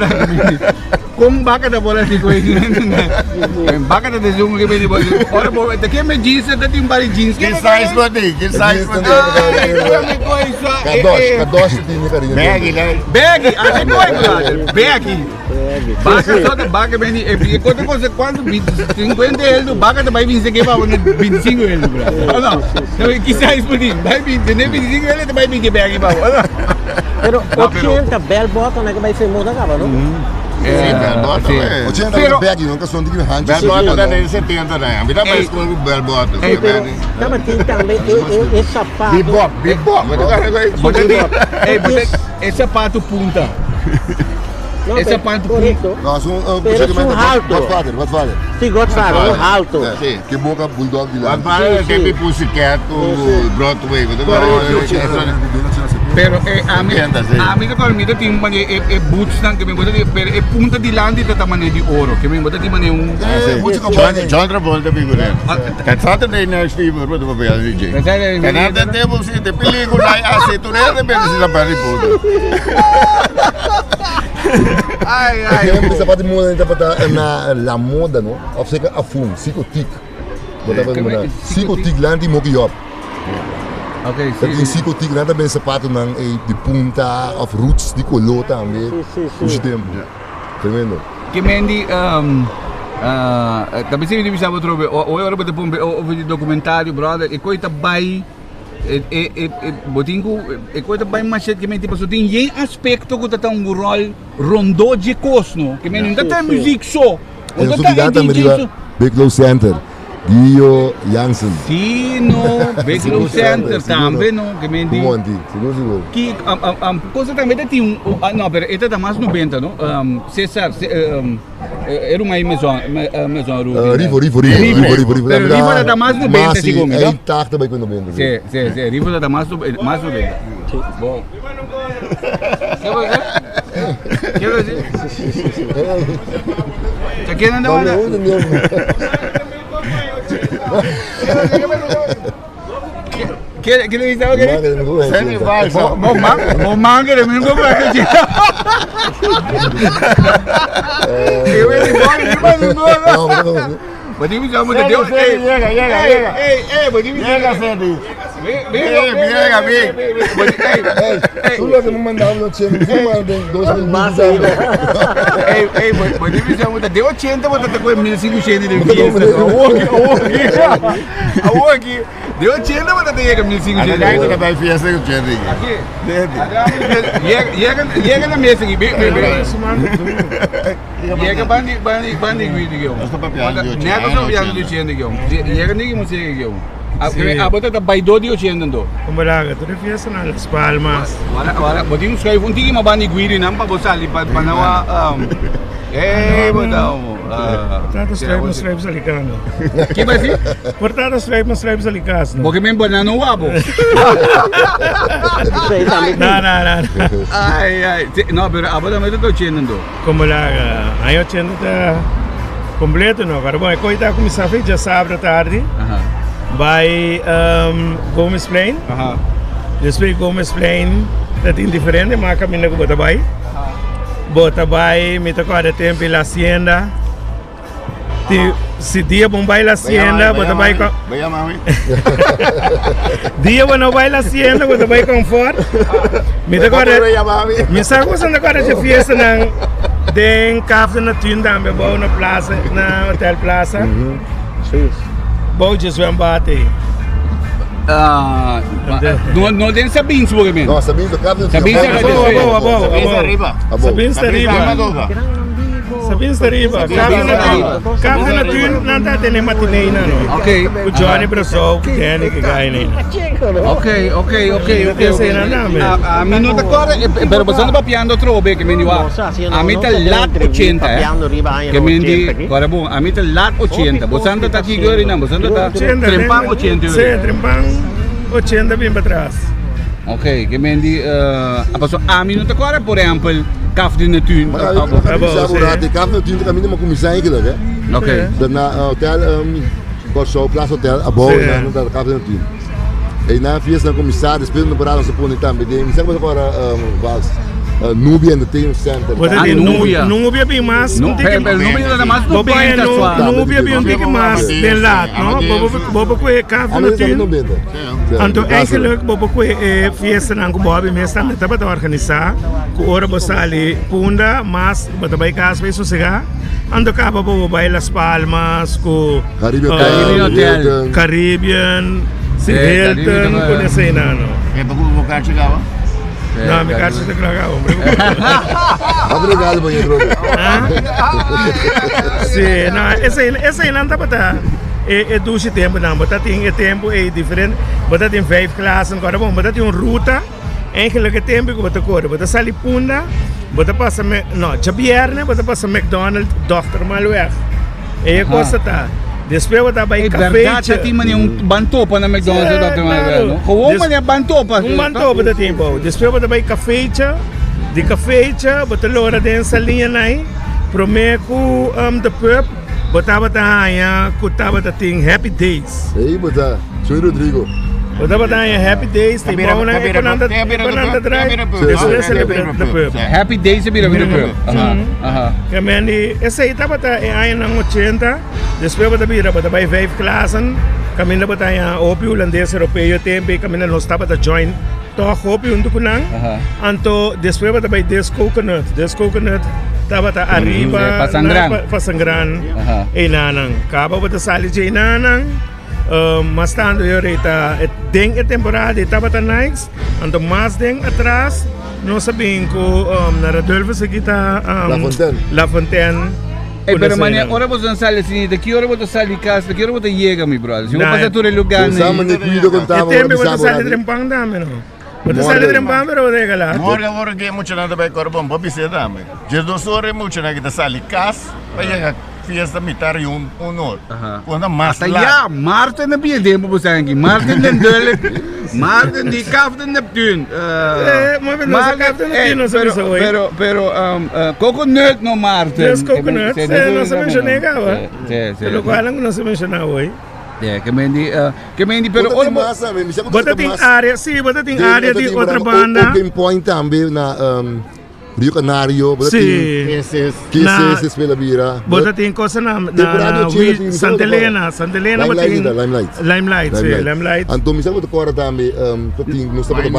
como vaca da bola assim coisa, vaca da desenho que me digo, ora bom, que me diz que tem vários jeans. Que size botei, que size botei. Kadosh tem carinha. Bag, até coisa, bag. Vaca só da vaca me diz, quando 50 euros, vaca também 25 para 25 euros, brother. Não, que size botei, vai 25 euros também 20 bag para. Pero 80 bel bottom né que vai ser moda acaba, não? Bel bottom é. 80 bag nunca são de grande. Bel bottom é de 70 né. A vida mais com o bel bottom. Mas tem também esse sapato. Bebop. É sapato punta. Não, esse sapato correto. Nós Godfather. Sim, Godfather, alto. Que boca bulldog de lá. Godfather é que pussycat, o Broadway. Pero a mim tem boots que me botar de punta de lã de tamanho de ouro, que me botar de maneira John Travolta figurante. Kan Saturday Night Fever para o papel DJ. Kan tempo se de película assim tu não deve se da para Ai, esse sapato de moda ainda para na moda, não? Ou seja, a fum, psicotic. Psicotic lá de moquiop. Ok, sim. Tem psicotic nada bem sapato não de punta of roots de color também. Sim. Tempo. Tremendo. Que mendi também se me diz algo trobe. Ou eu repito o documentário, brother, e coisa vai botinho e coisa bem mais que me tipo tem um aspecto que tá um rol rondô de cosno que me não tem música só eu sou ligado também Becklow Center Dio Jansen sim no Becklow Center também não que me diz seguro que coisa também tem não pero esta tá mais 90 não César era uma maison Rivo Rivo tá mais 90 segundo é intacto também com 90 sim Rivo tá mais 90 bom quer dizer já querem andar lá que ele estava querendo? Sem vai, bom manga, ele não vai acreditar. Eu ia embora, mas não. Mas ele me chamou de Deus. Ei, mas ele me chega, Sandy. Vem. Tu não me mandava no time, tu manda 2 mil massa. Ei, mas ele me chamou de Deus, 80, mas tá com 1.500 de aqui. Deu 80, mas tem que 1.500. Aí tu vai fiesta com o Jerry. Aqui. Chega na mesa aqui, chega bandi vídeo. Nada só viado de 80 aqui. Chega ninguém música aqui. Bota da Baido di Ocendo. Kumbaga, to the fiesta na Las Palmas. Wala, boting sky kung tingin mabani guiri nang pabosali panawa bota mo. Portanto, stripe sa Licano. Que vai ser? Portanto, stripe sa Likas. Porque mesmo banana wabo. Não. Ai. No, pero abota me tô Ocendo. Kumbaga, aí eu tinha completo, não. Agora, bom, eu está começando a feita, já sábado à tarde. Vai Gomes Plain. Depois Gomes Plain, está indiferente, mas caminho que bota vai. Bota vai, me toca de tempo na Hacienda. Se dia bom vai na Hacienda, bota vai com... Vaya mami. Dia bom não vai na Hacienda, bota vai com Ford. Me toca de... Me sabe gostando agora de fiesta na... Den café na tenda, me vou na plaza, na Hotel Plaza. Vou de Zwembate. No den Sabins po kami. No, sabihin sa Sabins Sabins arriba. Sabins arriba. Café na tenda, nanta tem matinee na no. Okay. O Johnny Brasil, Kenny que ganha nem. Okay. Sei na nome. A minuta agora, pero bastante papiando trobe que me diwa. A mita lat 80 que me di, agora bom, a mita lat 80. Bastante tá aqui agora não, bastante tá trempang 80. Sim, trempang 80 bem para trás. Ok, que me di, a minuta agora, por exemplo, café de natuur. De café natuurlijk kami naman kumisa eigenlijk hè. Okay. Na hotel Corso Plaza Hotel abo na dat café natuur. E na fiesta na commissaris speelde na parada sa punta tambe. Di minsan ko agora vals Nubia Entertainment Center. Nubia bem mais. Nubia na mais no bem da sua. Nubia bem dik mais den laat, no? Bobo ko café natuur. Anto eigenlijk bobo ko fiesta na ko bobo mesta meta para organizar. Ko ora bosali punda mas bata bay kas bay sosiga. Ando ka bobo bay Las Palmas ko Caribbean Hilton ko na sa inano. Pagbubukan siya ka? Não, me caso de cragar, hombre. Obrigado, banheiro. Sim, não, essa aí não tá para é dois tempo não, mas tem tempo é diferente, mas tem 5 classes agora bom, mas tem uma ruta, eigenlijk tempo que você corre, você sai punda, você passa não, Jabierne, você passa McDonald's, Dr. Malweg, é coisa tá. Depois você vai café. Verdade, já tinha bantopa na McDonald's, Dr. Malweg. Como é bantopa? Bantopa da tempo. Depois você vai café, de café, você lora dentro linha aí, prometo the pub, você aí, você tem Happy Days. Ei, você, sou Rodrigo. Você tem Happy Days, tem bom na Pananda Drive. Depois celebra the pub. Happy Days é bira pub. Kamani, essa aí tá aí na 80. Depois você vai 5 classes. Kamina ba tayo OP holandês europeu tempo kamina nos taba ta join to OP undu kunang anto después ba tabay Des Coconut taba ta arriba pasangran inanang kaba ba ta sali je inanang mas tando yo reta deng temporada taba ta nights anto mas deng atrás no sabihin ko na Radolfo sa kita La Fontaine. Pero mañana, ahora vos no sales, ¿de qué hora vos sales casa? ¿De qué hora vos llega, mi brother? Si vos pasas todo el lugar, tempo vos sales trempang dame, no? Vos sales trempang, pero vos deja la. Morga que mucho nada vai corbon, papi se dame. Je 2 horas mucho na kita sali casa, vai a fiesta mitar y un hora. Quando mais lá. Ja, Martin na bia demo vos aqui. Martin den dele. Martin die Captain Neptune. Pero coconut no Martin. Yes, coconut. No se mencionaba. Lo cual no se mencionaba hoy. Que mendi, pero bota tem área, sim, bota tem área de outra banda. Game Point também na Rio Canario, bota tem que spela bira. Bota tem coisa na Santa Helena Limelight. Anto misa bota cora também, tem no sábado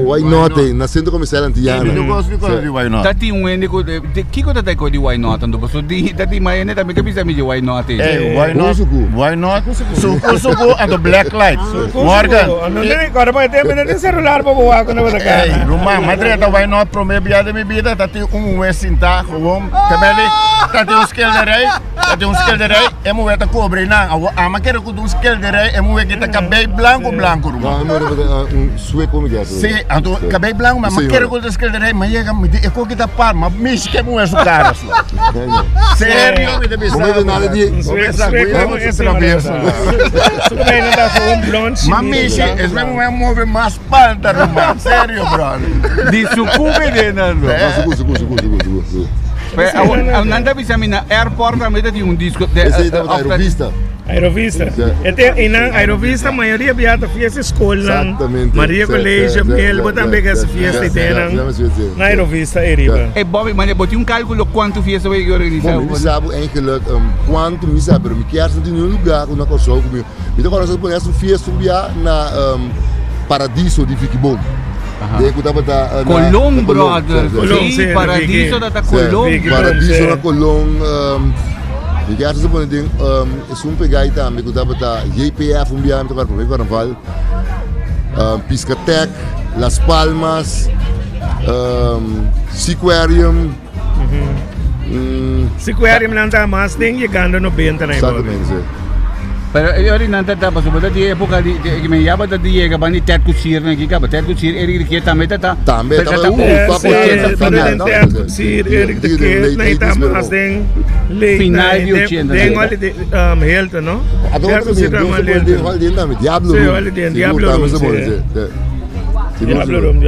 why not na centro comercial Antiana. Eu gosto de coisa de why not. Tati wende ko que coisa tá de why not ando boso di tati maene também que pisa mi de why not. Why not? Suko and the black light. Morgan. Não tem agora vai ter celular para voar quando vai cá. Rumah madre tá bij nog probeer bij de bieden dat hij sinta gewoon dat hij een schilderij en moet het kopen na maar keren ku doen schilderij en moet het cabelo blanco Não, um sueco como é sim então cabelo blanco mas keren ku doen schilderij maar je ik ook dat par maar mis que moet zo caras sério me deve Não é nada de... Mamiche, es me mueve más palta, Román. Serio, brother. Di sucube de nano. Seguro. Nanda bisa mina airport kami tadi un disco de Esse aí da Aerovista. Aerovista. In ang Aerovista, maioria biata fiesta escola. Exatamente. Maria Colégio, Miel, botam bega essa fiesta e tem na Aerovista, Eriba. E Bobby, mas boti um cálculo quanto fiesta vai organizar? Bom, eu sabe eigenlijk quanto me sabe, mas que acha de nenhum lugar que não consigo comigo. Então agora nós podemos um fiesta na Paradiso de Fiquibom. Colón, brother. Sim, Paradiso da Colón. Paradiso na Colón. E que acha de ding é um pegai também que tava da JPF biar para o carnaval. Piscatec, Las Palmas, Seaquarium. Seaquarium nanta mas tem chegando no benta na Exatamente. Pero eu rin nanta tapos so di época di que me yaba da di ga bani tet kusir na giga tet kusir eri que também tá também tá kusir eri que na ita mas tem final de 80 tem olha de health no Agora kusir também Diablo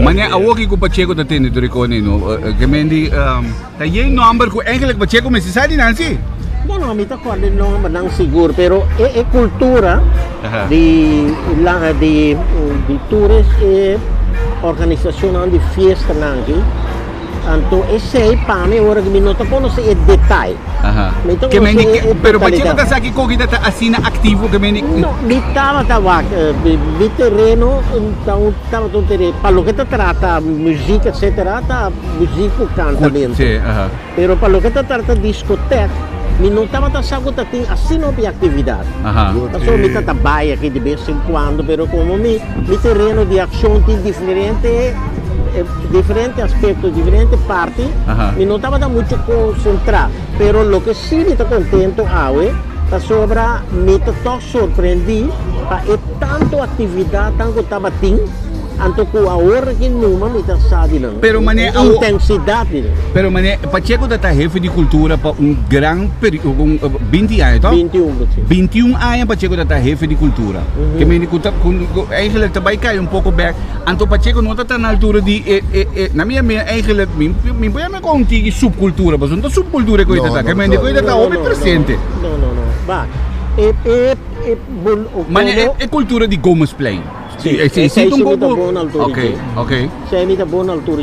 Mane awoki ko Pacheco da tene doricone no que mendi tá yei number ko eigenlijk Pacheco me se sai Nancy. Não, me acordo não, mas não seguro, pero é cultura de tours e organização de festa nangi. Então esse aí para mim agora que me não conhece é detalhe. Que mendi, pero Pacheco tá aqui com que tá assina ativo que mendi. Não, me tava de terreno, então tava todo terreno. Para o que trata música etc, tá música cantamento. Pero para o que trata discoteca mi não estava sabe que assim não tem atividade. Só me trabalho aqui de vez em quando, pero como mi terreno de ação tem diferente aspecto, diferente parte, mi não estava muito concentrado. Pero lo que sim me está contento hoje, tá sobre me está surpreendi para tanto atividade, tanto estava tendo. Anto ko agora que numa me tá sabe não. Pero mané intensidade. Pero mané Pacheco da jefe de cultura para grande período 20 anos, tá? 21 anos Pacheco da jefe de cultura. Que me conta eigenlijk também cai pouco back. Anto Pacheco não tá na altura de na minha eigenlijk me põe me contigo subcultura, mas não subcultura que tá, que me coisa tá homem presente. Não. Va. Mané é cultura de Gomes Plain. Sim, essa é uma boa altura. Ok. Essa é uma boa altura,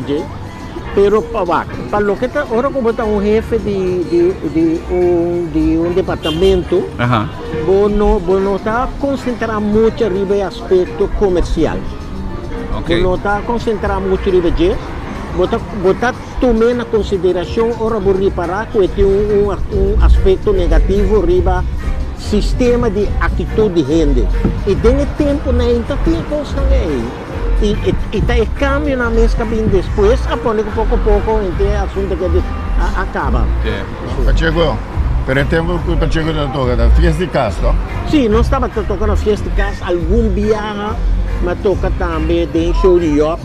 pero para lo que está ahora como está un jefe de un departamento, no está concentrado mucho arriba el aspecto comercial. No está concentrado mucho arriba de botar tomar na consideração ora vou reparar que tem um aspecto negativo arriba sistema de atitude de gente. E tem tempo na ainda tem coisa aí. E tá cambio na mesma bem depois, a pouco a pouco, então assunto que acaba. Pacheco, pero tempo que Pacheco não toca da fiesta de casa, Sim, nós estava tocando fiesta de casa, algum viaja, mas toca também tem show de yop,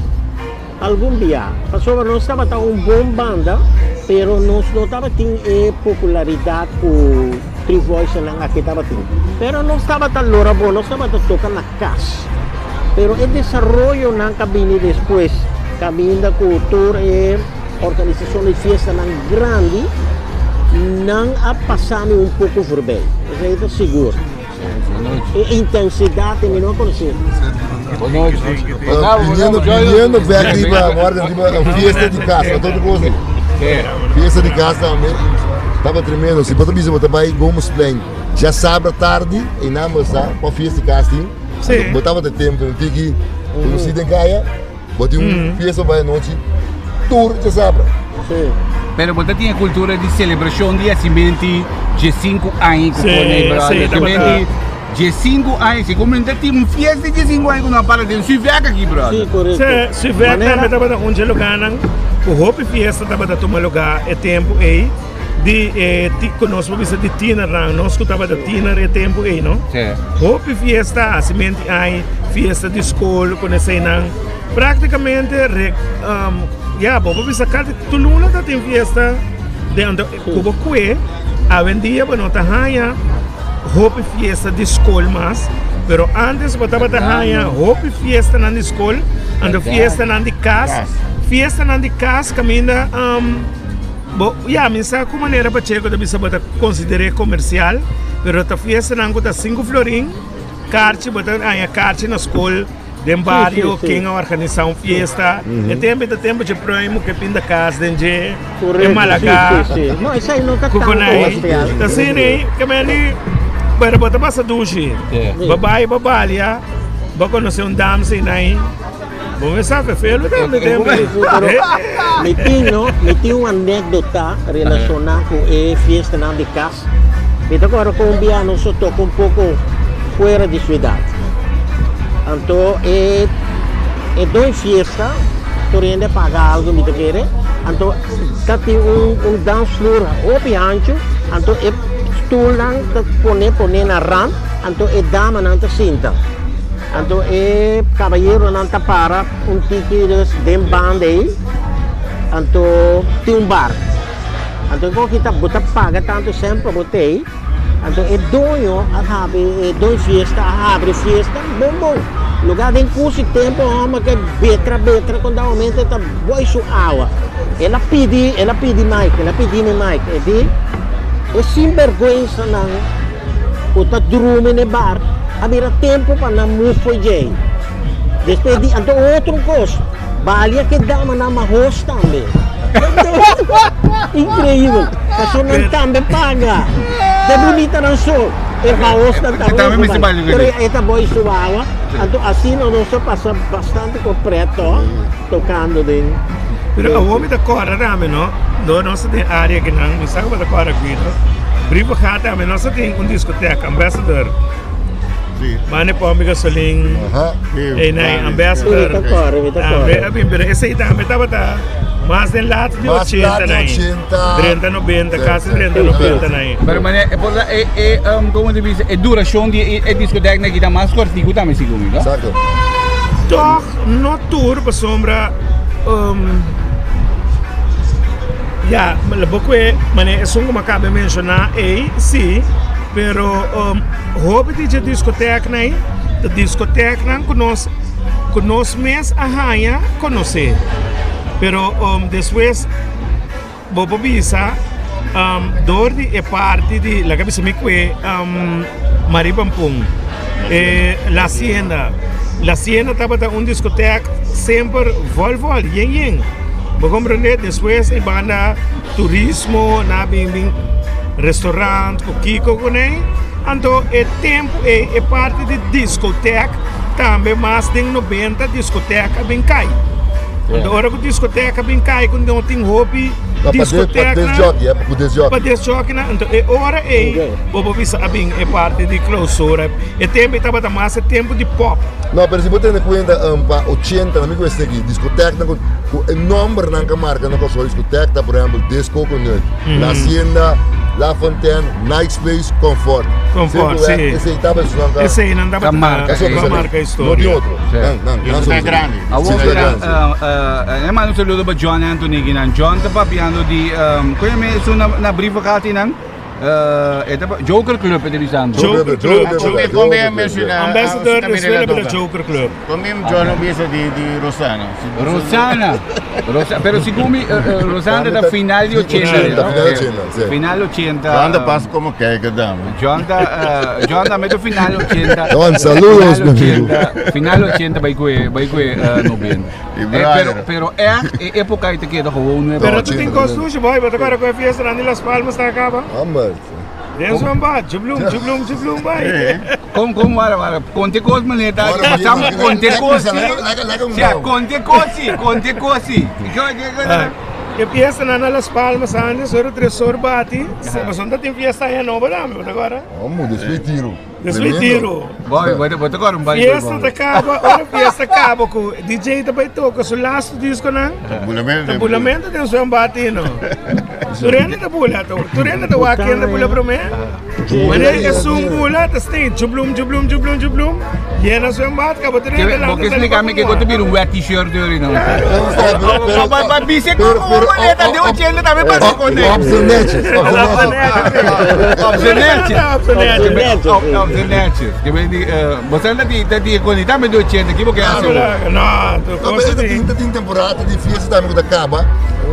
algum viaja. Passou, nós estava com uma boa banda, pero nós não estava tendo popularidade com Three Voices lá que estava tendo. Pero não estava tão lora bom, nós estava tocando na casa. Pero el desarrollo na cabine después, cabine com tour e organização de fiesta nan grande, não a passar um pouco verbal. Isso é seguro. E intensidade me não conhecer. Pedindo back riba agora riba fiesta de casa, todo mundo. Fiesta de casa também. Tava tremendo, se botar bicho botar vai Gomes Plain. Já sábado tarde e na moça para fiesta de casting. Sim. Botava de tempo no tiki, no sítio em Gaia, botei fiesta para a noite, tour de sábado. Sim. Pero você tinha cultura de celebração de acimento de 5 anos com o Ney Brother. de 5 anos, se como ainda tem uma festa de 5 anos na para de Suveca aqui, brother. Sim, correto. Se vê também estava onde lugar não, o Hope Fiesta estava a tomar lugar é tempo aí de conosco visa de Tina lá, nós escutava da Tina é tempo aí, não? Sim. Hope Fiesta, assim aí fiesta de escola, conhece não? Praticamente, vamos visa cada tulula da tem fiesta dentro Cuba Cue, a vendia para nota raia Hope Fiesta de escola mas, pero antes botava da raia Hope Fiesta na escola, ando fiesta na de casa, fiesta na de casa caminha minha como maneira para chegar da bisa bota considerar comercial, pero ta fiesta na custa 5 florin, carte bota a carte na escola de barrio, quem organiza uma fiesta, e tempo de primo que pinta casa de Malaga, Não, isso aí nunca está Cuconai, tá assim, que me para botar passa duche, babai, vai conhecer dame assim aí, vamos ver sabe, filho, me tinha uma anedota relacionada com a fiesta na de casa. Então agora colombiano só toca um pouco fora de cidade. Então, dois fiestas, tu pagar algo, me quer. Então, tem dance floor open ancho, então, stool lang, pone na ram, então, dama nang cinta. Então, caballero nang para, ticket de banda aí, então, tem bar. Então, kung kita paga tanto sempre, botei. Então, dois fiesta, abre fiesta, bom. Lugar de curso e tempo, que é betra, quando aumenta, está boa sua água. Ela pedi Mike, é sem vergonha, não. O tá dormindo no bar, havia tempo para não mufo jay. Depois de, então, outro coisa, balia que dá uma host também. Incrível, a sua não também paga. De bonita não sou, host não também. Pero esta boy suava, então assim nós passa bastante completo, tocando de. Pero a homem da cora também, não? Nós tem área que não, me sabe da cora aqui, não? Briva gata, também nós tem discoteca, Ambassador. Mane pombe gasoling, Ambassador. Esse aí também estava mas del lato di 80 na 30, 90, quase 30, 90 na Pero mané, como te dice, é duração de discoteca na kita mais curtinho também se comigo. Exacto. Toch, no tour para sombra, mané, é só como acaba de mencionar, sim, pero hobby de discoteca na a discoteca não conosco mesmo a rainha conhecer. Pero depois vou visa dordi é parte de la cabeça me que Maripampung la Hacienda estava discoteca sempre vol yen vou compreender depois e banda turismo na bem restaurante com Kiko com ele então é tempo é parte de discoteca também mais de 90 discoteca bem cai. Agora com discoteca bem cai quando não tem hobby discoteca para desjogue então é hora vou ver bem é parte de clausura é tempo estava mais tempo de pop não mas se você tem conta para 80 não me conhece aqui discoteca com enorme na marca não só discoteca por exemplo disco com La Hacienda La Fontaine, Night Place, Comfort, sim. Esse aí estava estudando. Esse aí não dava para marca história. Não de outro. Não é grande. Mas não se luta para John Anthony que não. John estava piando de, conhece na briva que tem não? Joker Club é dizendo. Joker Club. Como é mencionar? Ambassador da Joker Club. Como é John Bisa de Rosana? Pero siccome Rosana da final di 80. Final 80. John da passa como que dama. John da metto final 80. John, saludos meu amigo. Final 80 vai que 90. Pero é época que queda gewoon. Pero tu tem costume, boy, mas agora com a fiesta lá em Las Palmas está acaba. Dentro um bar, jublum, vai. Como era? Conte coisas, maneta. Passamos conte coisas. Conte coisas. E fiesta na Las Palmas antes, era 3 horas bate. Mas onde tem fiesta aí não, agora? Vamos, despedir tiro. Depois tiro. Vou tocar um baile. Fiesta acaba com DJ também toca, so last disco na. Tabulamento tem um batino. Turena da bula to. Turena da wakin da bula pro me. Mane é bula, tá stage, jublum. Yena so bat ka bateria da. Porque explicar me que gosto de um wet t-shirt de orina. Mas bise com boleta de 80 também passa com ele. Observante. Que vem de você anda de qualidade me de 80 aqui porque assim. Não, tem temporada de fiesta também que acaba.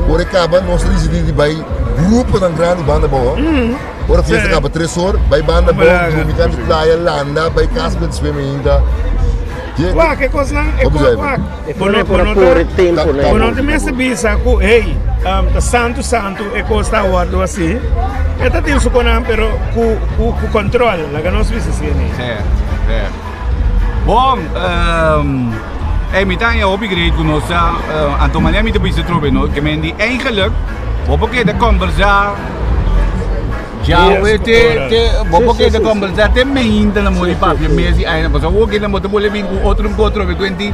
Por acaba nós decidimos vai grupo da grande banda boa. Ora fiesta acaba 3 horas, vai banda boa, fica de praia, landa, vai casa de swim ainda. Wah, que coisa não é coisa. Quando me recebi saco, hey, santo é coisa guardo assim. Esta tem su conam, pero cu control, la que nós visse assim. Certo. Bom, met aan upgrade com nós, Anton Maria met de beste troeven, no, que men die eigenlijk, porque de conversa, já porque de conversa tem ainda na mole papi, mesmo aí, mas o que na moto mole vem com outro quenti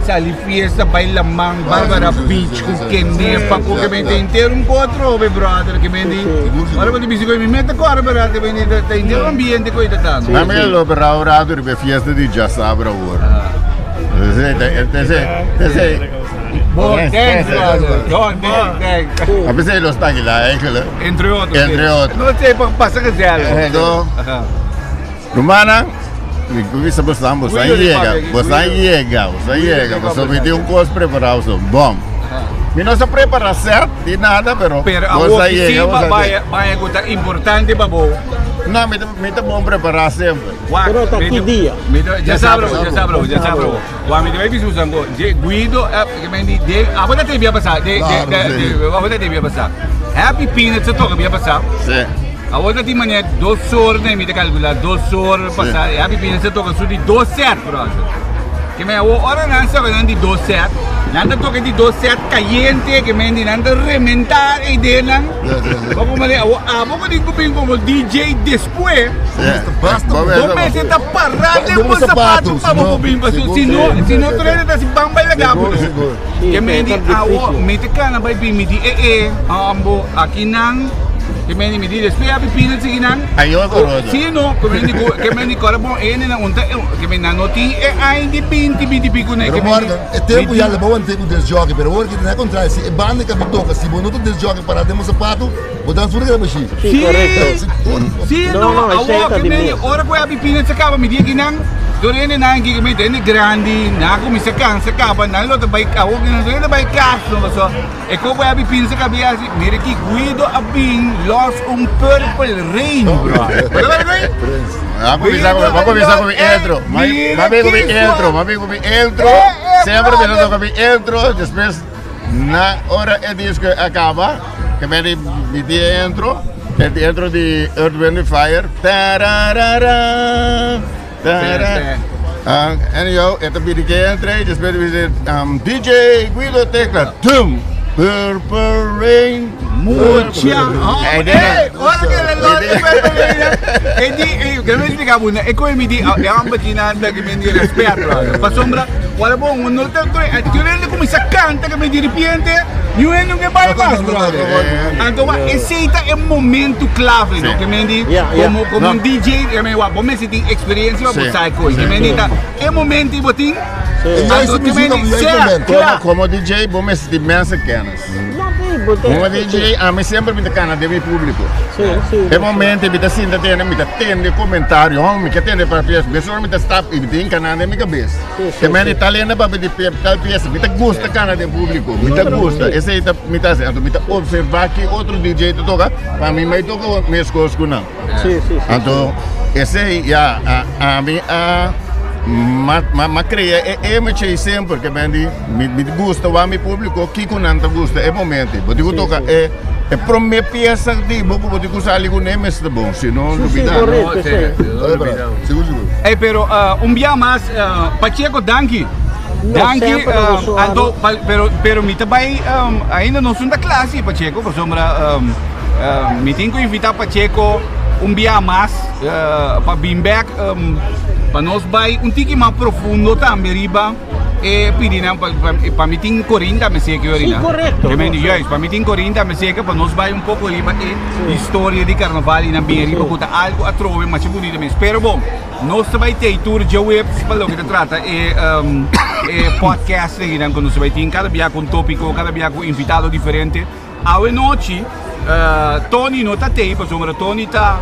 sali fiesta baila mang Barbara Beach com Kenya pa com que men tem inteiro outro brother que men die, agora quando bisi com me meta agora brother men tem inteiro ambiente coisa tanto. Na minha lo bravo de fiesta de já sabra agora. Bom, thanks. A pesar de los taguila, Entre outros. Não sei, passa que zero. Então, Romana, você chega, você vai ter coisa preparado, bom. Mi não se prepara certo de nada, pero você chega, vai é importante para você. Não, me tá bom preparar sempre. Pero tá que dia? Já sabe. Wa me vai bisu sango. Guido, que me diz, agora tem via passar. Agora tem via passar. Happy Peanuts se toca via passar. Sim. Agora tem mané 2 horas, né? Me tá calcular 2 horas passar. Happy Peanuts se toca de 2 set, brother. Que me hora não se toca de 2 set. Nanda toca de 2 set caliente, que me nanda rementar a ideia não. Como me vamos de como DJ depois. Vamos se tá parado com sapato para bobin para se não treina tá se bamba legal. Que me diz me te cana vai me diz ambo aqui não. Que me diz depois a pipina se não. Ayo agora. Sim não, que me diz agora bom ele não unta que me na noti é ainda 20 pico né que me é tempo já levou um tempo de jogo, pero hoje não é contrário, se é banda que me toca, se você não tem jogo para demos sapato, vou dar fora que baixi. Sim, não, agora que me ora com a pipina se acaba me diz que não. Dorene na que me tem grande, na como se acaba, na lo vai ao que não dorene vai caso, mas é como a pipina se acaba assim, mire que Guido a bem lost purple rain, bro. Vamos começar com intro. Mas intro. Sempre pensando com intro, depois na hora é disco acaba, que me diz intro de Earth, Wind & Fire. Anyhow, ito binigyan entre, just better visit DJ Guido Tecla. Purple Rain. Mucha. Olha que é e que me explica buna, e come mi di ambatina da che mi di respeto. Fa sombra, olha bom, non te tu come si canta che mi di repente, non che vai mais, brother. Então, esse é um momento clave, no? Que me di como um DJ, que me wa, bom se tem experiência para sai coisa. Que me di é momento e botin. Como DJ, bom se tem mensa canas. Como DJ, a mim sempre me cana de meu público. É momento me tá sinta me tá tendo comentário, me que tendo para peça, pessoa me tá stop e tem cana na minha cabeça. Que me italiana para de tal peça, me tá gosta cana de público, me tá gosta. Esse aí tá me tá sendo, me tá observar que outro DJ toca, para mim me toca minhas coisas com não. Então, esse aí já a mim ma crea me c'è sempre che mi gusta o mi pubblico chi con anta gusta e momenti bo dico tocca e per me piace di bo dico sali con me sta bon se non corretto, sì. Però un dia mas Pacheco danki Anto pero mi também ainda não sou da classe Pacheco por sombra mi tenho que invitar Pacheco dia mais para vir back para nós vai tiki mais profundo também riba e pedina para mim tem 40 me sei que Sim, correto. para mim tem 40 me sei que para nós vai pouco riba e história de carnaval na bem riba com algo a trove mas é bonito mesmo espero bom nós vai ter tour de webs para o que trata e podcast que nós vai ter cada dia com tópico cada dia com invitado diferente a noite Tony não está aí, porque Tony está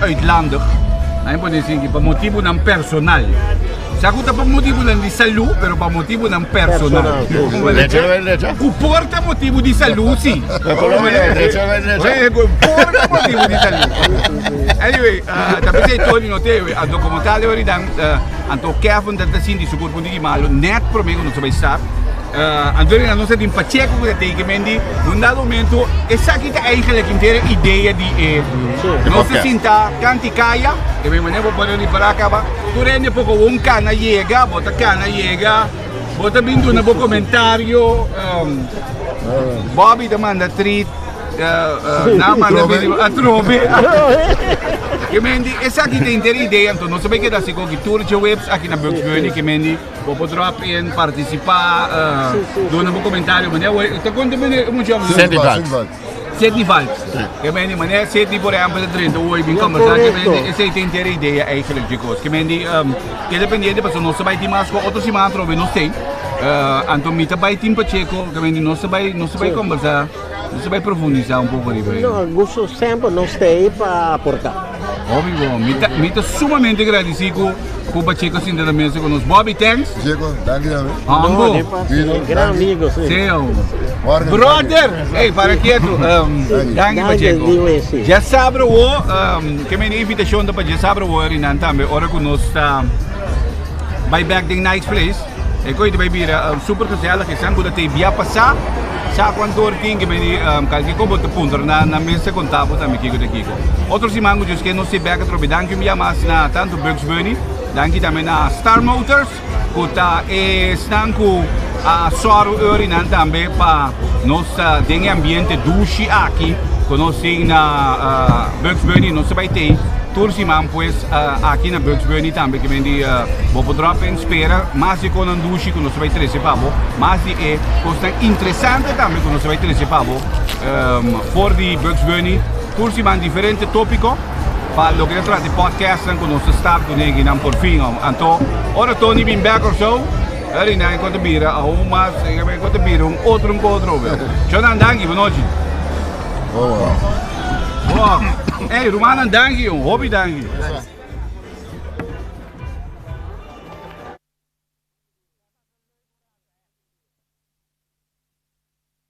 uitlandig. Não pode dizer que por motivo não personal. Sabe que por motivo não de saúde, mas por motivo não personal. Porta motivo de saúde, sim. Porta motivo de saúde. Anyway, também sei Tony não tem a documentário ali dan anto Kevin dat assim de sucur pundi malo net por mim não sabe estar. Andorra não se tem pacheco que tem que mendi num dado momento essa aqui é eigenlijk inteira ideia de não se sinta canticaia que me maneiro para ali para acabar tu rende pouco cana chega bota vindo na bo comentário Bobby demanda treat não manda a trove que mendi essa aqui tem inteira ideia então não sabe que dá se com que tour de webs aqui na Bugs Bunny que mendi vou drop in participar dona bo comentário maneiro tá quanto bem muito jovem Sydney Vibes que mendi maneiro Sydney por exemplo de 30 hoje bem conversar que mendi essa tem inteira ideia eigenlijk de coisa que mendi que depende de não sabe de mais com outros irmãos trove não sei então me também tem pacheco que mendi não sabe conversar você vai profundizar pouco ali, vai? Não, gosto sempre não estar para aportar. Óbvio, me está sumamente agradecido com o Pacheco assim da mesa conosco. Bobby, thanks. Pacheco, danke também. Ambo. Grande amigo, sim. Seu. Brother, ei, para quieto. Danke, Pacheco. Já sabe o que me invitação da Pacheco, sabe o Rinan também, ora conosco está by back the nice place. E coisa vai vir super gezellig, que sempre tem via passar. Sa quanto tem que me calque como te punto na mesa contábil também que daqui. Outros irmãos que não se bega trobe danke me mais na tanto Bugs Bunny, danke também na Star Motors, que tá estão com a Soro Urinan também para nossa tem ambiente duche aqui, que nós tem na Bugs Bunny não se vai ter. Tours irmãos pues aqui na Bugs Bunny também que vende vou drop em espera, mas com um duche que não se vai ter esse pavo, mas é coisa interessante também que não se vai ter esse pavo. For the Bugs Bunny, tours irmãos diferente tópico, para o que trata de podcast com nosso staff que nem não por fim, então ora Tony vem back or so. Ali na enquanto bira, a uma enquanto bira outro velho. Jonan danke, boa noite. Boa. Ei, Romana danke, hobby danke.